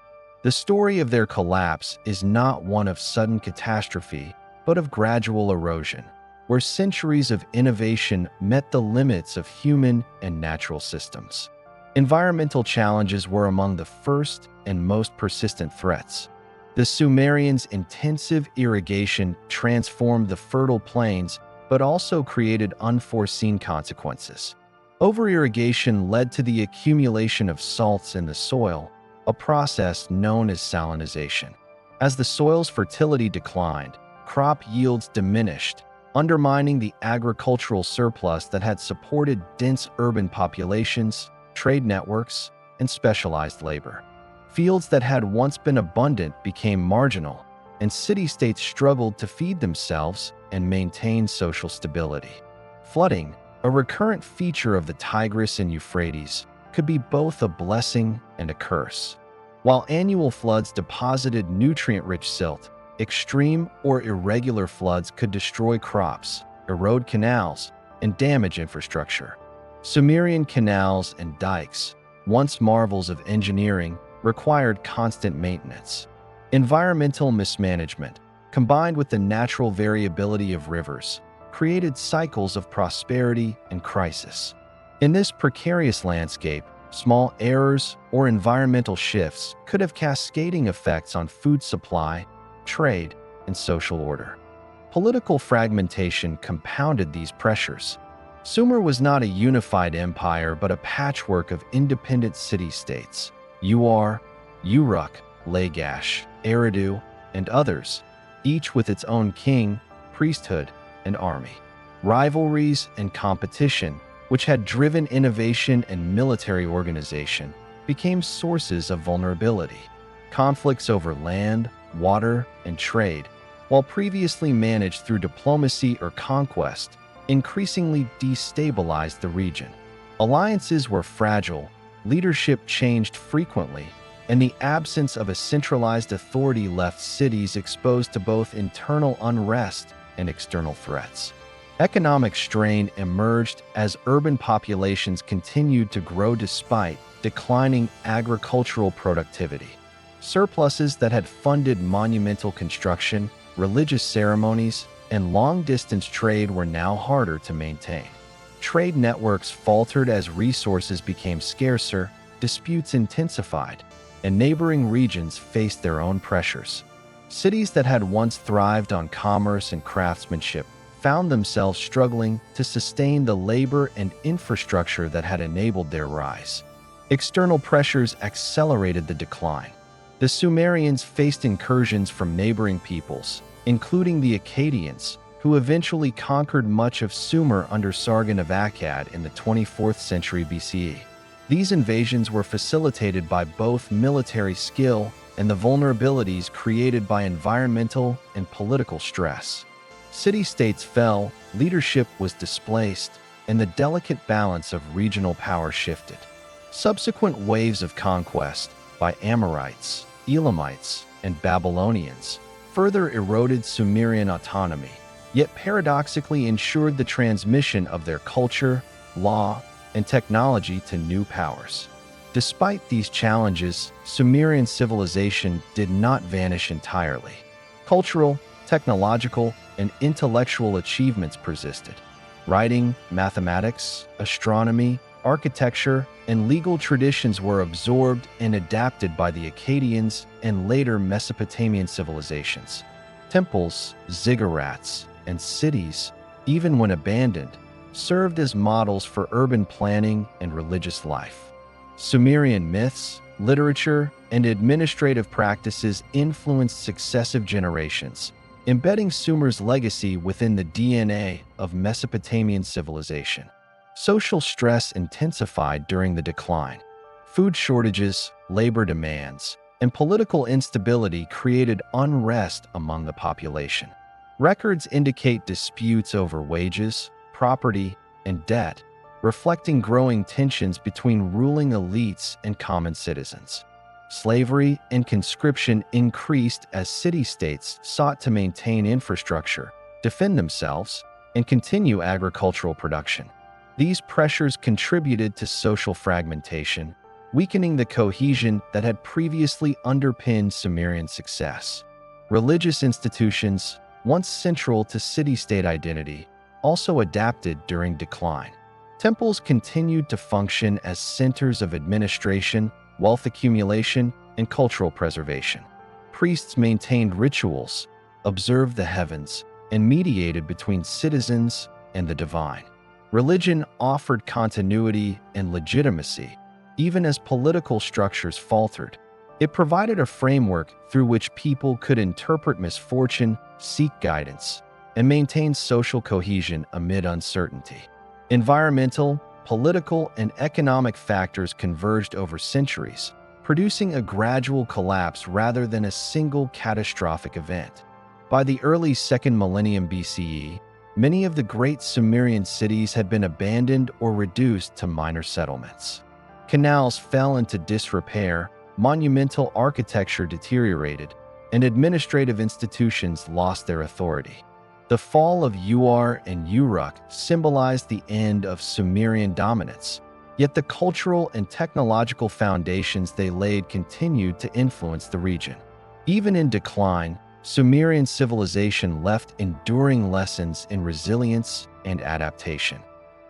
The story of their collapse is not one of sudden catastrophe, but of gradual erosion, where centuries of innovation met the limits of human and natural systems. Environmental challenges were among the first and most persistent threats. The Sumerians' intensive irrigation transformed the fertile plains, but also created unforeseen consequences. Over-irrigation led to the accumulation of salts in the soil, a process known as salinization. As the soil's fertility declined, crop yields diminished, undermining the agricultural surplus that had supported dense urban populations, trade networks, and specialized labor. Fields that had once been abundant became marginal, and city-states struggled to feed themselves and maintain social stability. Flooding, a recurrent feature of the Tigris and Euphrates, could be both a blessing and a curse. While annual floods deposited nutrient-rich silt, extreme or irregular floods could destroy crops, erode canals, and damage infrastructure. Sumerian canals and dikes, once marvels of engineering, required constant maintenance. Environmental mismanagement, combined with the natural variability of rivers, created cycles of prosperity and crisis. In this precarious landscape, small errors or environmental shifts could have cascading effects on food supply, trade, and social order. Political fragmentation compounded these pressures. Sumer was not a unified empire but a patchwork of independent city-states: Ur, Uruk, Lagash, Eridu, and others, each with its own king, priesthood, and army. Rivalries and competition, which had driven innovation and military organization, became sources of vulnerability. Conflicts over land, water, and trade, while previously managed through diplomacy or conquest, increasingly destabilized the region. Alliances were fragile, leadership changed frequently, and the absence of a centralized authority left cities exposed to both internal unrest and external threats. Economic strain emerged as urban populations continued to grow despite declining agricultural productivity. Surpluses that had funded monumental construction, religious ceremonies, and long-distance trade were now harder to maintain. Trade networks faltered as resources became scarcer, disputes intensified, and neighboring regions faced their own pressures. Cities that had once thrived on commerce and craftsmanship found themselves struggling to sustain the labor and infrastructure that had enabled their rise. External pressures accelerated the decline. The Sumerians faced incursions from neighboring peoples, including the Akkadians, who eventually conquered much of Sumer under Sargon of Akkad in the 24th century BCE. These invasions were facilitated by both military skill and the vulnerabilities created by environmental and political stress. City-states fell, leadership was displaced, and the delicate balance of regional power shifted. Subsequent waves of conquest by Amorites, Elamites, and Babylonians further eroded Sumerian autonomy, yet paradoxically ensured the transmission of their culture, law, and technology to new powers. Despite these challenges, Sumerian civilization did not vanish entirely. Cultural, technological, and intellectual achievements persisted. Writing, mathematics, astronomy, architecture, and legal traditions were absorbed and adapted by the Akkadians and later Mesopotamian civilizations. Temples, ziggurats, and cities, even when abandoned, served as models for urban planning and religious life. Sumerian myths, literature, and administrative practices influenced successive generations, embedding Sumer's legacy within the DNA of Mesopotamian civilization. Social stress intensified during the decline. Food shortages, labor demands, and political instability created unrest among the population. Records indicate disputes over wages, property, and debt, reflecting growing tensions between ruling elites and common citizens. Slavery and conscription increased as city-states sought to maintain infrastructure, defend themselves, and continue agricultural production. These pressures contributed to social fragmentation, weakening the cohesion that had previously underpinned Sumerian success. Religious institutions, once central to city-state identity, also adapted during decline. Temples continued to function as centers of administration, wealth accumulation, and cultural preservation. Priests maintained rituals, observed the heavens, and mediated between citizens and the divine. Religion offered continuity and legitimacy, even as political structures faltered. It provided a framework through which people could interpret misfortune, seek guidance, and maintain social cohesion amid uncertainty. Environmental, political, and economic factors converged over centuries, producing a gradual collapse rather than a single catastrophic event. By the early 2nd millennium BCE, many of the great Sumerian cities had been abandoned or reduced to minor settlements. Canals fell into disrepair, monumental architecture deteriorated, and administrative institutions lost their authority. The fall of Ur and Uruk symbolized the end of Sumerian dominance, yet the cultural and technological foundations they laid continued to influence the region. Even in decline, Sumerian civilization left enduring lessons in resilience and adaptation.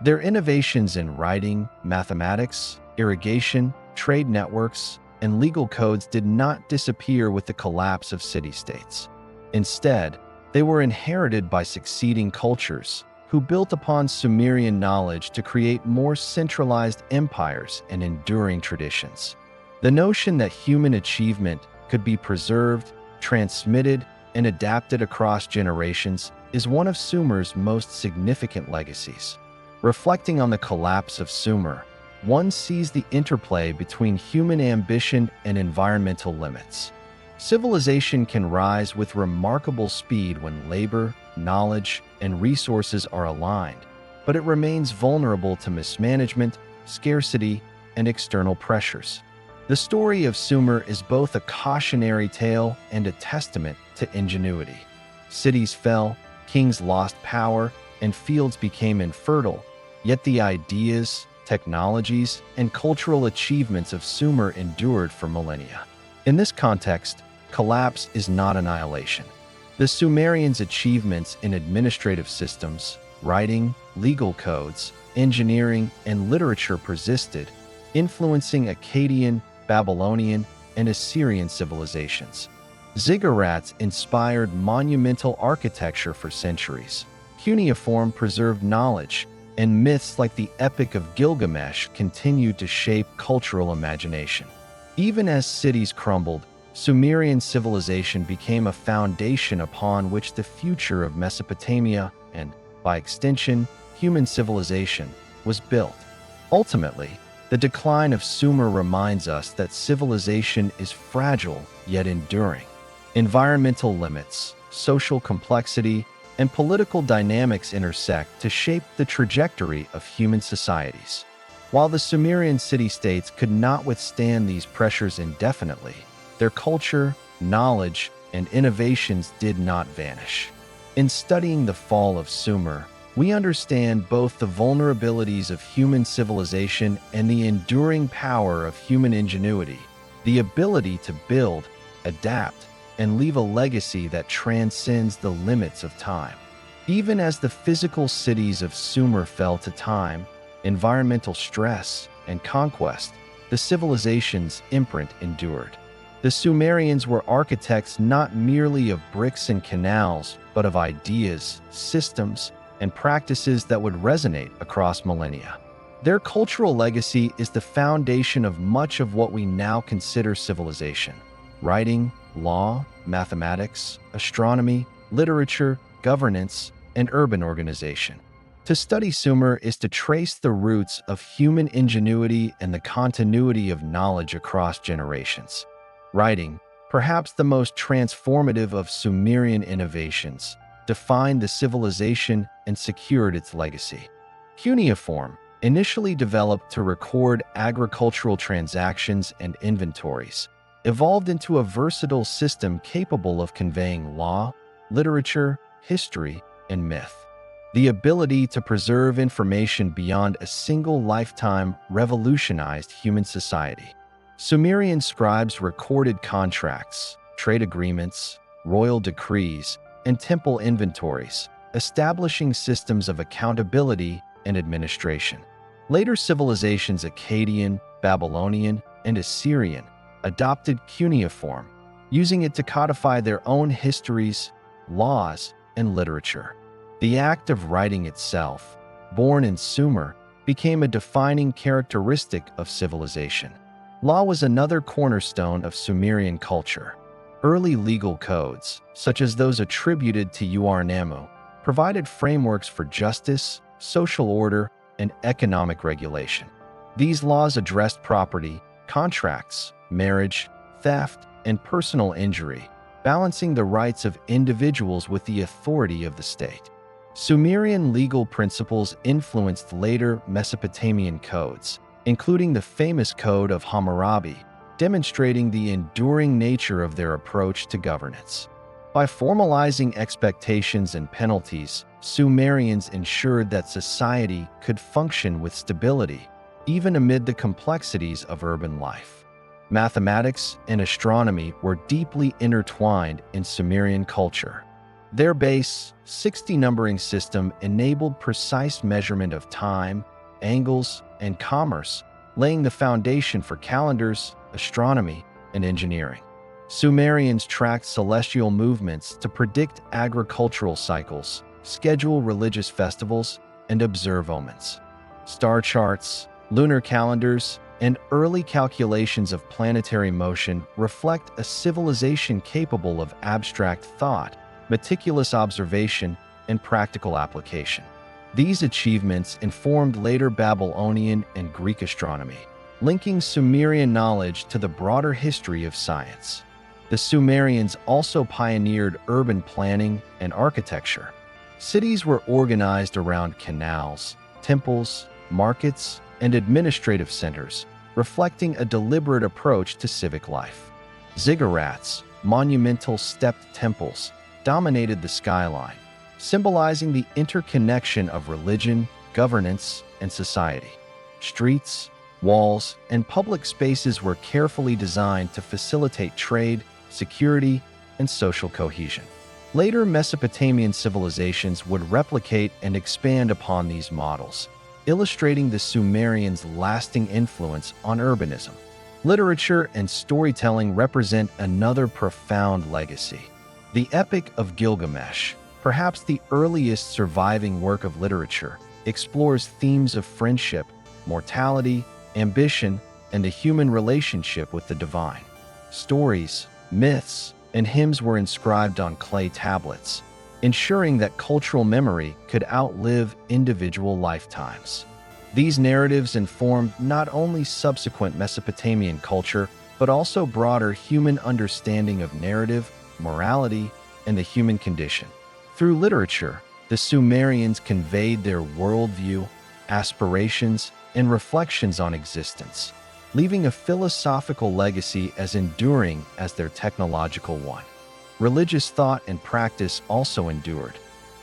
Their innovations in writing, mathematics, irrigation, trade networks, and legal codes did not disappear with the collapse of city-states. Instead, they were inherited by succeeding cultures who built upon Sumerian knowledge to create more centralized empires and enduring traditions. The notion that human achievement could be preserved, transmitted, and adapted across generations is one of Sumer's most significant legacies. Reflecting on the collapse of Sumer, one sees the interplay between human ambition and environmental limits. Civilization can rise with remarkable speed when labor, knowledge, and resources are aligned, but it remains vulnerable to mismanagement, scarcity, and external pressures. The story of Sumer is both a cautionary tale and a testament to ingenuity. Cities fell, kings lost power, and fields became infertile, yet the ideas, technologies, and cultural achievements of Sumer endured for millennia. In this context, collapse is not annihilation. The Sumerians' achievements in administrative systems, writing, legal codes, engineering, and literature persisted, influencing Akkadian, Babylonian, and Assyrian civilizations. Ziggurats inspired monumental architecture for centuries. Cuneiform preserved knowledge, and myths like the Epic of Gilgamesh continued to shape cultural imagination. Even as cities crumbled, Sumerian civilization became a foundation upon which the future of Mesopotamia and, by extension, human civilization was built. Ultimately, the decline of Sumer reminds us that civilization is fragile yet enduring. Environmental limits, social complexity, and political dynamics intersect to shape the trajectory of human societies. While the Sumerian city-states could not withstand these pressures indefinitely, their culture, knowledge, and innovations did not vanish. In studying the fall of Sumer, we understand both the vulnerabilities of human civilization and the enduring power of human ingenuity, the ability to build, adapt, and leave a legacy that transcends the limits of time. Even as the physical cities of Sumer fell to time, environmental stress, and conquest, the civilization's imprint endured. The Sumerians were architects not merely of bricks and canals, but of ideas, systems, and practices that would resonate across millennia. Their cultural legacy is the foundation of much of what we now consider civilization. Writing, law, mathematics, astronomy, literature, governance, and urban organization. To study Sumer is to trace the roots of human ingenuity and the continuity of knowledge across generations. Writing, perhaps the most transformative of Sumerian innovations, defined the civilization and secured its legacy. Cuneiform, initially developed to record agricultural transactions and inventories, evolved into a versatile system capable of conveying law, literature, history, and myth. The ability to preserve information beyond a single lifetime revolutionized human society. Sumerian scribes recorded contracts, trade agreements, royal decrees, and temple inventories, establishing systems of accountability and administration. Later civilizations, Akkadian, Babylonian, and Assyrian, adopted cuneiform, using it to codify their own histories, laws, and literature. The act of writing itself, born in Sumer, became a defining characteristic of civilization. Law was another cornerstone of Sumerian culture. Early legal codes, such as those attributed to Ur-Nammu, provided frameworks for justice, social order, and economic regulation. These laws addressed property, contracts, marriage, theft, and personal injury, balancing the rights of individuals with the authority of the state. Sumerian legal principles influenced later Mesopotamian codes, including the famous Code of Hammurabi, demonstrating the enduring nature of their approach to governance. By formalizing expectations and penalties, Sumerians ensured that society could function with stability, even amid the complexities of urban life. Mathematics and astronomy were deeply intertwined in Sumerian culture. Their base, 60 numbering system enabled precise measurement of time, angles, and commerce, laying the foundation for calendars, astronomy, and engineering. Sumerians tracked celestial movements to predict agricultural cycles, schedule religious festivals, and observe omens. Star charts, lunar calendars, and early calculations of planetary motion reflect a civilization capable of abstract thought, meticulous observation, and practical application. These achievements informed later Babylonian and Greek astronomy, linking Sumerian knowledge to the broader history of science. The Sumerians also pioneered urban planning and architecture. Cities were organized around canals, temples, markets, and administrative centers, reflecting a deliberate approach to civic life. Ziggurats, monumental stepped temples, dominated the skyline, symbolizing the interconnection of religion, governance, and society. Streets, walls, and public spaces were carefully designed to facilitate trade, security, and social cohesion. Later Mesopotamian civilizations would replicate and expand upon these models, illustrating the Sumerians' lasting influence on urbanism. Literature and storytelling represent another profound legacy. The Epic of Gilgamesh, perhaps the earliest surviving work of literature, explores themes of friendship, mortality, ambition, and the human relationship with the divine. Stories, myths, and hymns were inscribed on clay tablets, ensuring that cultural memory could outlive individual lifetimes. These narratives informed not only subsequent Mesopotamian culture, but also broader human understanding of narrative, morality, and the human condition. Through literature, the Sumerians conveyed their worldview, aspirations, and reflections on existence, leaving a philosophical legacy as enduring as their technological one. Religious thought and practice also endured.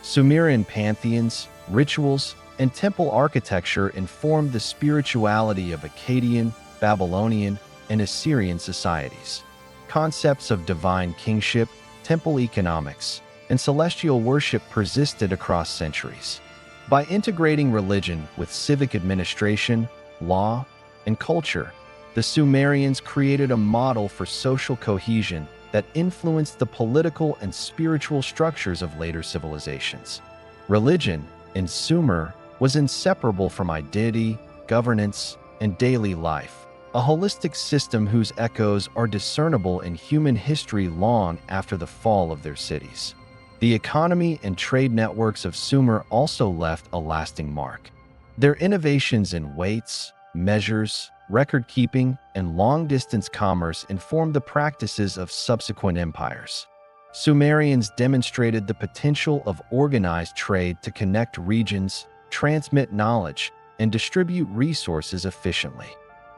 Sumerian pantheons, rituals, and temple architecture informed the spirituality of Akkadian, Babylonian, and Assyrian societies. Concepts of divine kingship, temple economics, and celestial worship persisted across centuries. By integrating religion with civic administration, law, and culture, the Sumerians created a model for social cohesion that influenced the political and spiritual structures of later civilizations. Religion, in Sumer, was inseparable from identity, governance, and daily life, a holistic system whose echoes are discernible in human history long after the fall of their cities. The economy and trade networks of Sumer also left a lasting mark. Their innovations in weights, measures, record-keeping, and long-distance commerce informed the practices of subsequent empires. Sumerians demonstrated the potential of organized trade to connect regions, transmit knowledge, and distribute resources efficiently.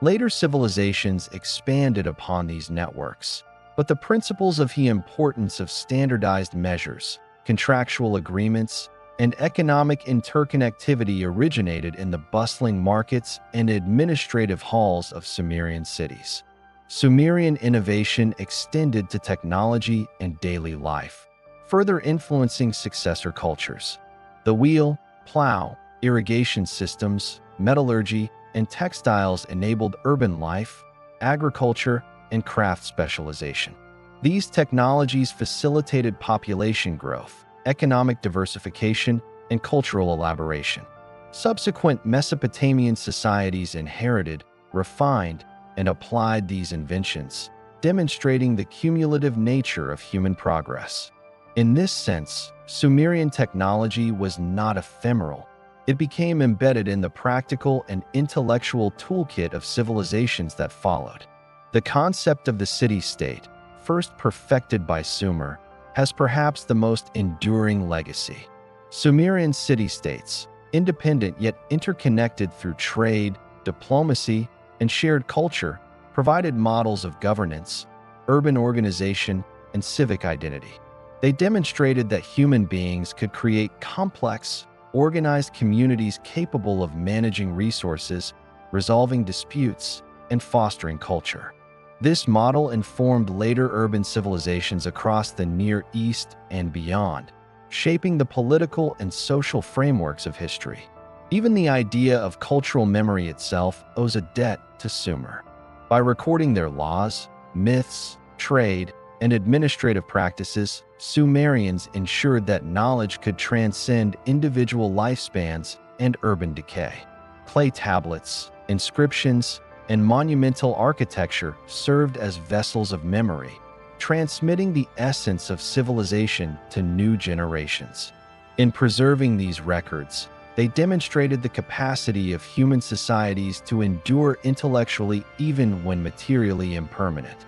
Later civilizations expanded upon these networks, but the principles of the importance of standardized measures, contractual agreements, and economic interconnectivity originated in the bustling markets and administrative halls of Sumerian cities. Sumerian innovation extended to technology and daily life, further influencing successor cultures. The wheel, plow, irrigation systems, metallurgy, and textiles enabled urban life, agriculture, and craft specialization. These technologies facilitated population growth, economic diversification, and cultural elaboration. Subsequent Mesopotamian societies inherited, refined, and applied these inventions, demonstrating the cumulative nature of human progress. In this sense, Sumerian technology was not ephemeral. It became embedded in the practical and intellectual toolkit of civilizations that followed. The concept of the city-state, first perfected by Sumer, has perhaps the most enduring legacy. Sumerian city-states, independent yet interconnected through trade, diplomacy, and shared culture, provided models of governance, urban organization, and civic identity. They demonstrated that human beings could create complex, organized communities capable of managing resources, resolving disputes, and fostering culture. This model informed later urban civilizations across the Near East and beyond, shaping the political and social frameworks of history. Even the idea of cultural memory itself owes a debt to Sumer. By recording their laws, myths, trade, and administrative practices, Sumerians ensured that knowledge could transcend individual lifespans and urban decay. Clay tablets, inscriptions, and monumental architecture served as vessels of memory, transmitting the essence of civilization to new generations. In preserving these records, they demonstrated the capacity of human societies to endure intellectually even when materially impermanent.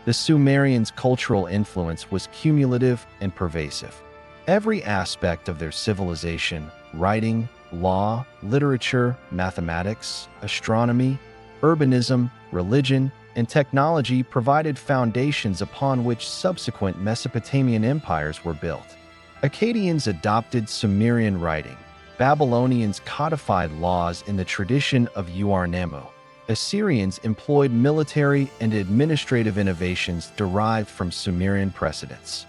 The Sumerians' cultural influence was cumulative and pervasive. Every aspect of their civilization, writing, law, literature, mathematics, astronomy, urbanism, religion, and technology provided foundations upon which subsequent Mesopotamian empires were built. Akkadians adopted Sumerian writing. Babylonians codified laws in the tradition of Ur-Nammu. Assyrians employed military and administrative innovations derived from Sumerian precedents.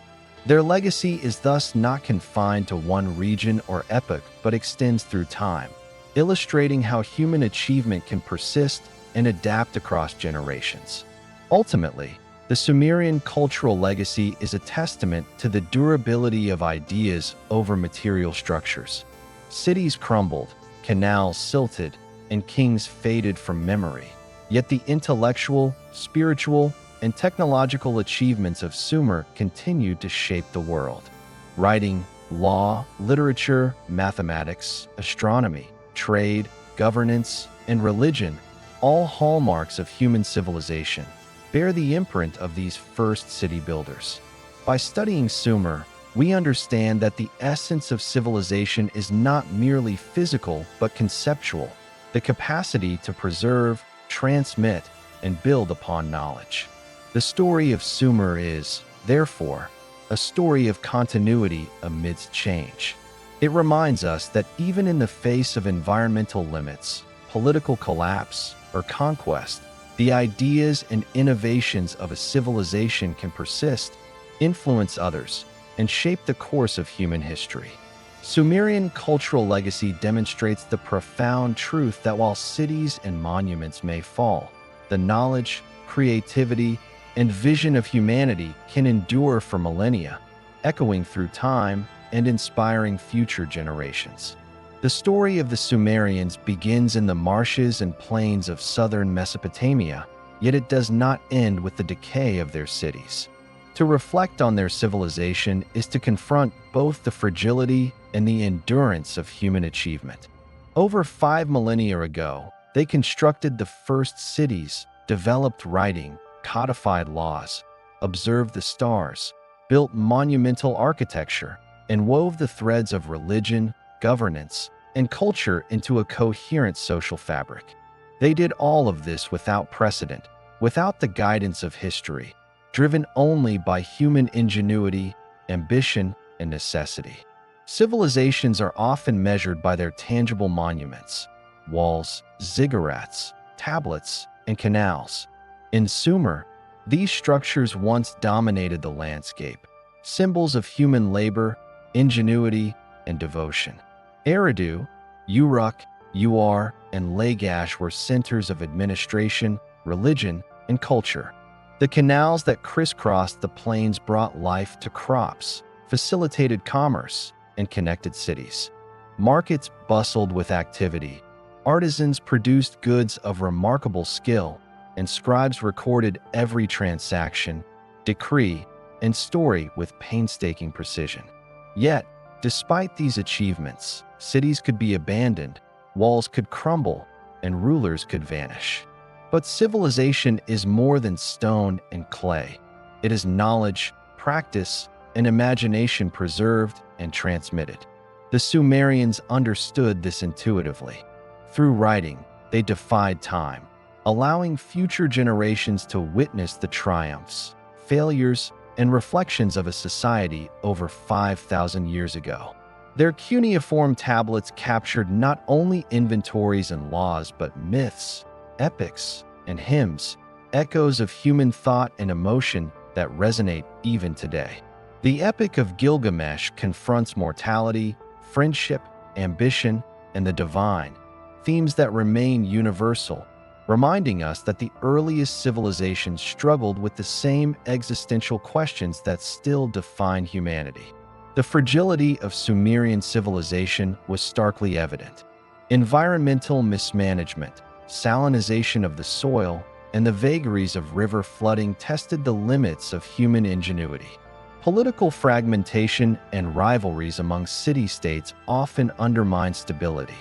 Their legacy is thus not confined to one region or epoch but extends through time, illustrating how human achievement can persist and adapt across generations. Ultimately, the Sumerian cultural legacy is a testament to the durability of ideas over material structures. Cities crumbled, canals silted, and kings faded from memory. Yet the intellectual, spiritual, and technological achievements of Sumer continued to shape the world. Writing, law, literature, mathematics, astronomy, trade, governance, and religion, all hallmarks of human civilization, bear the imprint of these first city builders. By studying Sumer, we understand that the essence of civilization is not merely physical but conceptual, the capacity to preserve, transmit, and build upon knowledge. The story of Sumer is, therefore, a story of continuity amidst change. It reminds us that even in the face of environmental limits, political collapse, or conquest, The ideas and innovations of a civilization can persist, influence others, and shape the course of human history. Sumerian cultural legacy demonstrates the profound truth that while cities and monuments may fall, the knowledge, creativity, and vision of humanity can endure for millennia, echoing through time and inspiring future generations. The story of the Sumerians begins in the marshes and plains of southern Mesopotamia, yet it does not end with the decay of their cities. To reflect on their civilization is to confront both the fragility and the endurance of human achievement. Over 5 millennia ago, they constructed the first cities, developed writing, codified laws, observed the stars, built monumental architecture, and wove the threads of religion, governance, and culture into a coherent social fabric. They did all of this without precedent, without the guidance of history, driven only by human ingenuity, ambition, and necessity. Civilizations are often measured by their tangible monuments, walls, ziggurats, tablets, and canals. In Sumer, these structures once dominated the landscape, symbols of human labor, ingenuity, and devotion. Eridu, Uruk, Ur, and Lagash were centers of administration, religion, and culture. The canals that crisscrossed the plains brought life to crops, facilitated commerce, and connected cities. Markets bustled with activity. Artisans produced goods of remarkable skill, and scribes recorded every transaction, decree, and story with painstaking precision. Yet, despite these achievements, cities could be abandoned, walls could crumble, and rulers could vanish. But civilization is more than stone and clay. It is knowledge, practice, and imagination preserved and transmitted. The Sumerians understood this intuitively. Through writing, they defied time, allowing future generations to witness the triumphs, failures, and reflections of a society over 5,000 years ago. Their cuneiform tablets captured not only inventories and laws but myths, epics, and hymns, echoes of human thought and emotion that resonate even today. The Epic of Gilgamesh confronts mortality, friendship, ambition, and the divine, themes that remain universal, reminding us that the earliest civilizations struggled with the same existential questions that still define humanity. The fragility of Sumerian civilization was starkly evident. Environmental mismanagement, salinization of the soil, and the vagaries of river flooding tested the limits of human ingenuity. Political fragmentation and rivalries among city-states often undermined stability.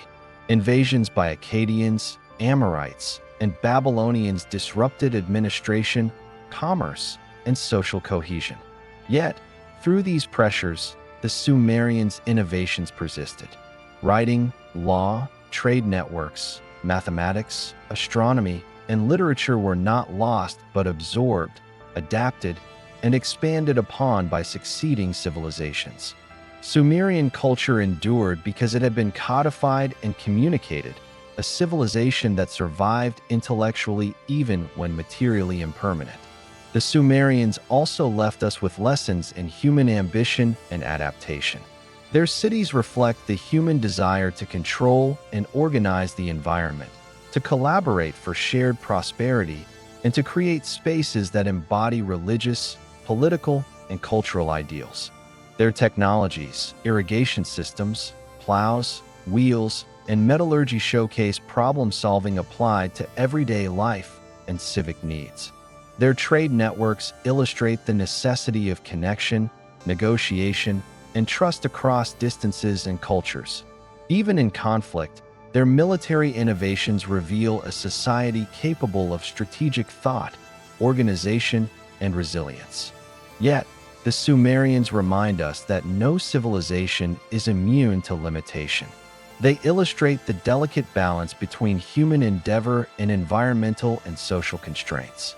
Invasions by Akkadians, Amorites, and Babylonians disrupted administration, commerce, and social cohesion. Yet, through these pressures, the Sumerians' innovations persisted. Writing, law, trade networks, mathematics, astronomy, and literature were not lost but absorbed, adapted, and expanded upon by succeeding civilizations. Sumerian culture endured because it had been codified and communicated, a civilization that survived intellectually even when materially impermanent. The Sumerians also left us with lessons in human ambition and adaptation. Their cities reflect the human desire to control and organize the environment, to collaborate for shared prosperity, and to create spaces that embody religious, political, and cultural ideals. Their technologies, irrigation systems, plows, wheels, and metallurgy showcase problem-solving applied to everyday life and civic needs. Their trade networks illustrate the necessity of connection, negotiation, and trust across distances and cultures. Even in conflict, their military innovations reveal a society capable of strategic thought, organization, and resilience. Yet, the Sumerians remind us that no civilization is immune to limitation. They illustrate the delicate balance between human endeavor and environmental and social constraints.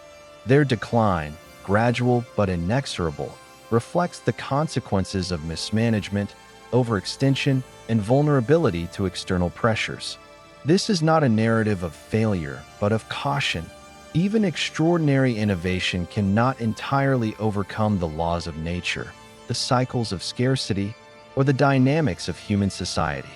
Their decline, gradual but inexorable, reflects the consequences of mismanagement, overextension, and vulnerability to external pressures. This is not a narrative of failure, but of caution, Even extraordinary innovation cannot entirely overcome the laws of nature, the cycles of scarcity, or the dynamics of human society.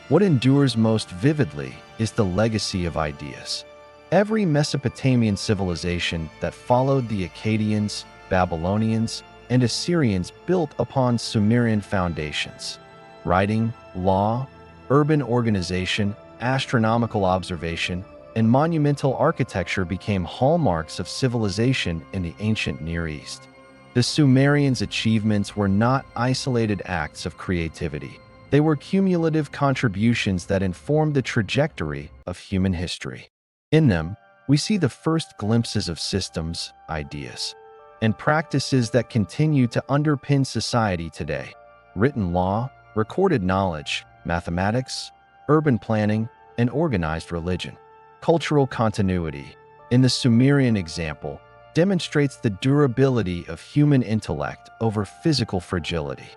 What endures most vividly is the legacy of ideas. Every Mesopotamian civilization that followed the Akkadians, Babylonians, and Assyrians built upon Sumerian foundations. Writing, law, urban organization, astronomical observation, and monumental architecture became hallmarks of civilization in the ancient Near East. The Sumerians' achievements were not isolated acts of creativity. They were cumulative contributions that informed the trajectory of human history. In them, we see the first glimpses of systems, ideas, and practices that continue to underpin society today. Written law, recorded knowledge, mathematics, urban planning, and organized religion. Cultural continuity, in the Sumerian example, demonstrates the durability of human intellect over physical fragility.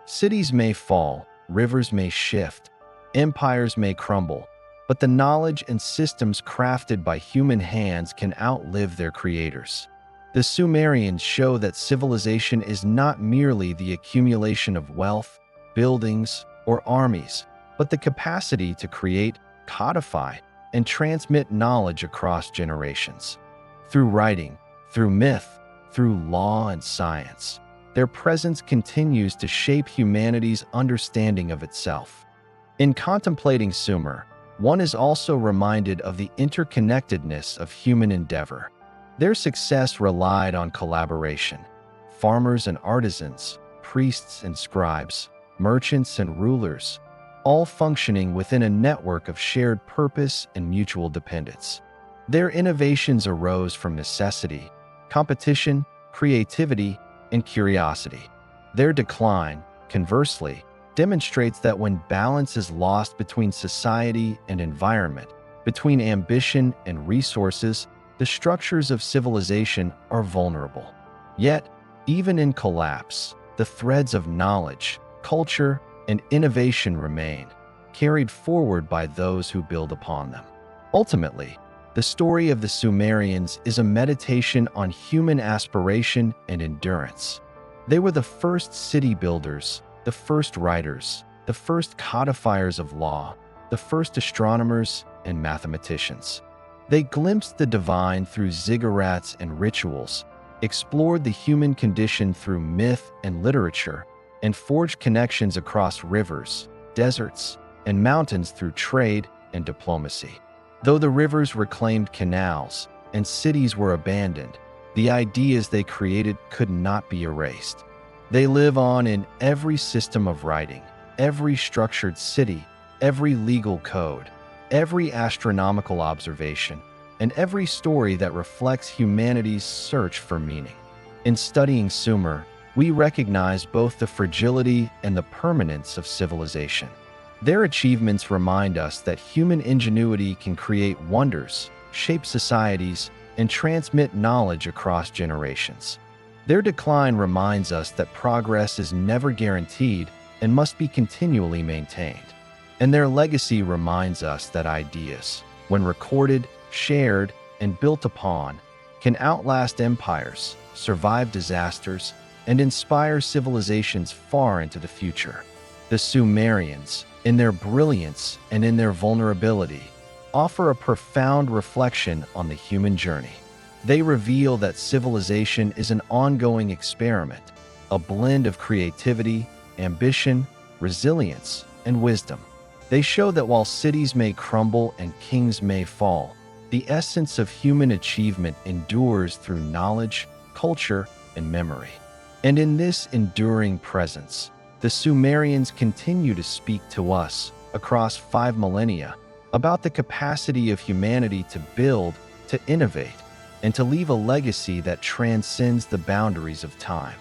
Cities may fall, rivers may shift, empires may crumble, but the knowledge and systems crafted by human hands can outlive their creators. The Sumerians show that civilization is not merely the accumulation of wealth, buildings, or armies, but the capacity to create, codify, and transmit knowledge across generations. Through writing, through myth, through law and science, their presence continues to shape humanity's understanding of itself. In contemplating Sumer, one is also reminded of the interconnectedness of human endeavor. Their success relied on collaboration. Farmers and artisans, priests and scribes, merchants and rulers, all functioning within a network of shared purpose and mutual dependence. Their innovations arose from necessity, competition, creativity, and curiosity. Their decline, conversely, demonstrates that when balance is lost between society and environment, between ambition and resources, the structures of civilization are vulnerable. Yet, even in collapse, the threads of knowledge, culture, and innovation remain, carried forward by those who build upon them. Ultimately, the story of the Sumerians is a meditation on human aspiration and endurance. They were the first city builders, the first writers, the first codifiers of law, the first astronomers and mathematicians. They glimpsed the divine through ziggurats and rituals, explored the human condition through myth and literature, and forged connections across rivers, deserts, and mountains through trade and diplomacy. Though the rivers reclaimed canals and cities were abandoned, the ideas they created could not be erased. They live on in every system of writing, every structured city, every legal code, every astronomical observation, and every story that reflects humanity's search for meaning. In studying Sumer, we recognize both the fragility and the permanence of civilization. Their achievements remind us that human ingenuity can create wonders, shape societies, and transmit knowledge across generations. Their decline reminds us that progress is never guaranteed and must be continually maintained. And their legacy reminds us that ideas, when recorded, shared, and built upon, can outlast empires, survive disasters, and inspire civilizations far into the future. The Sumerians, in their brilliance and in their vulnerability, offer a profound reflection on the human journey. They reveal that civilization is an ongoing experiment, a blend of creativity, ambition, resilience, and wisdom. They show that while cities may crumble and kings may fall, the essence of human achievement endures through knowledge, culture, and memory. And in this enduring presence, the Sumerians continue to speak to us across 5 millennia about the capacity of humanity to build, to innovate, and to leave a legacy that transcends the boundaries of time.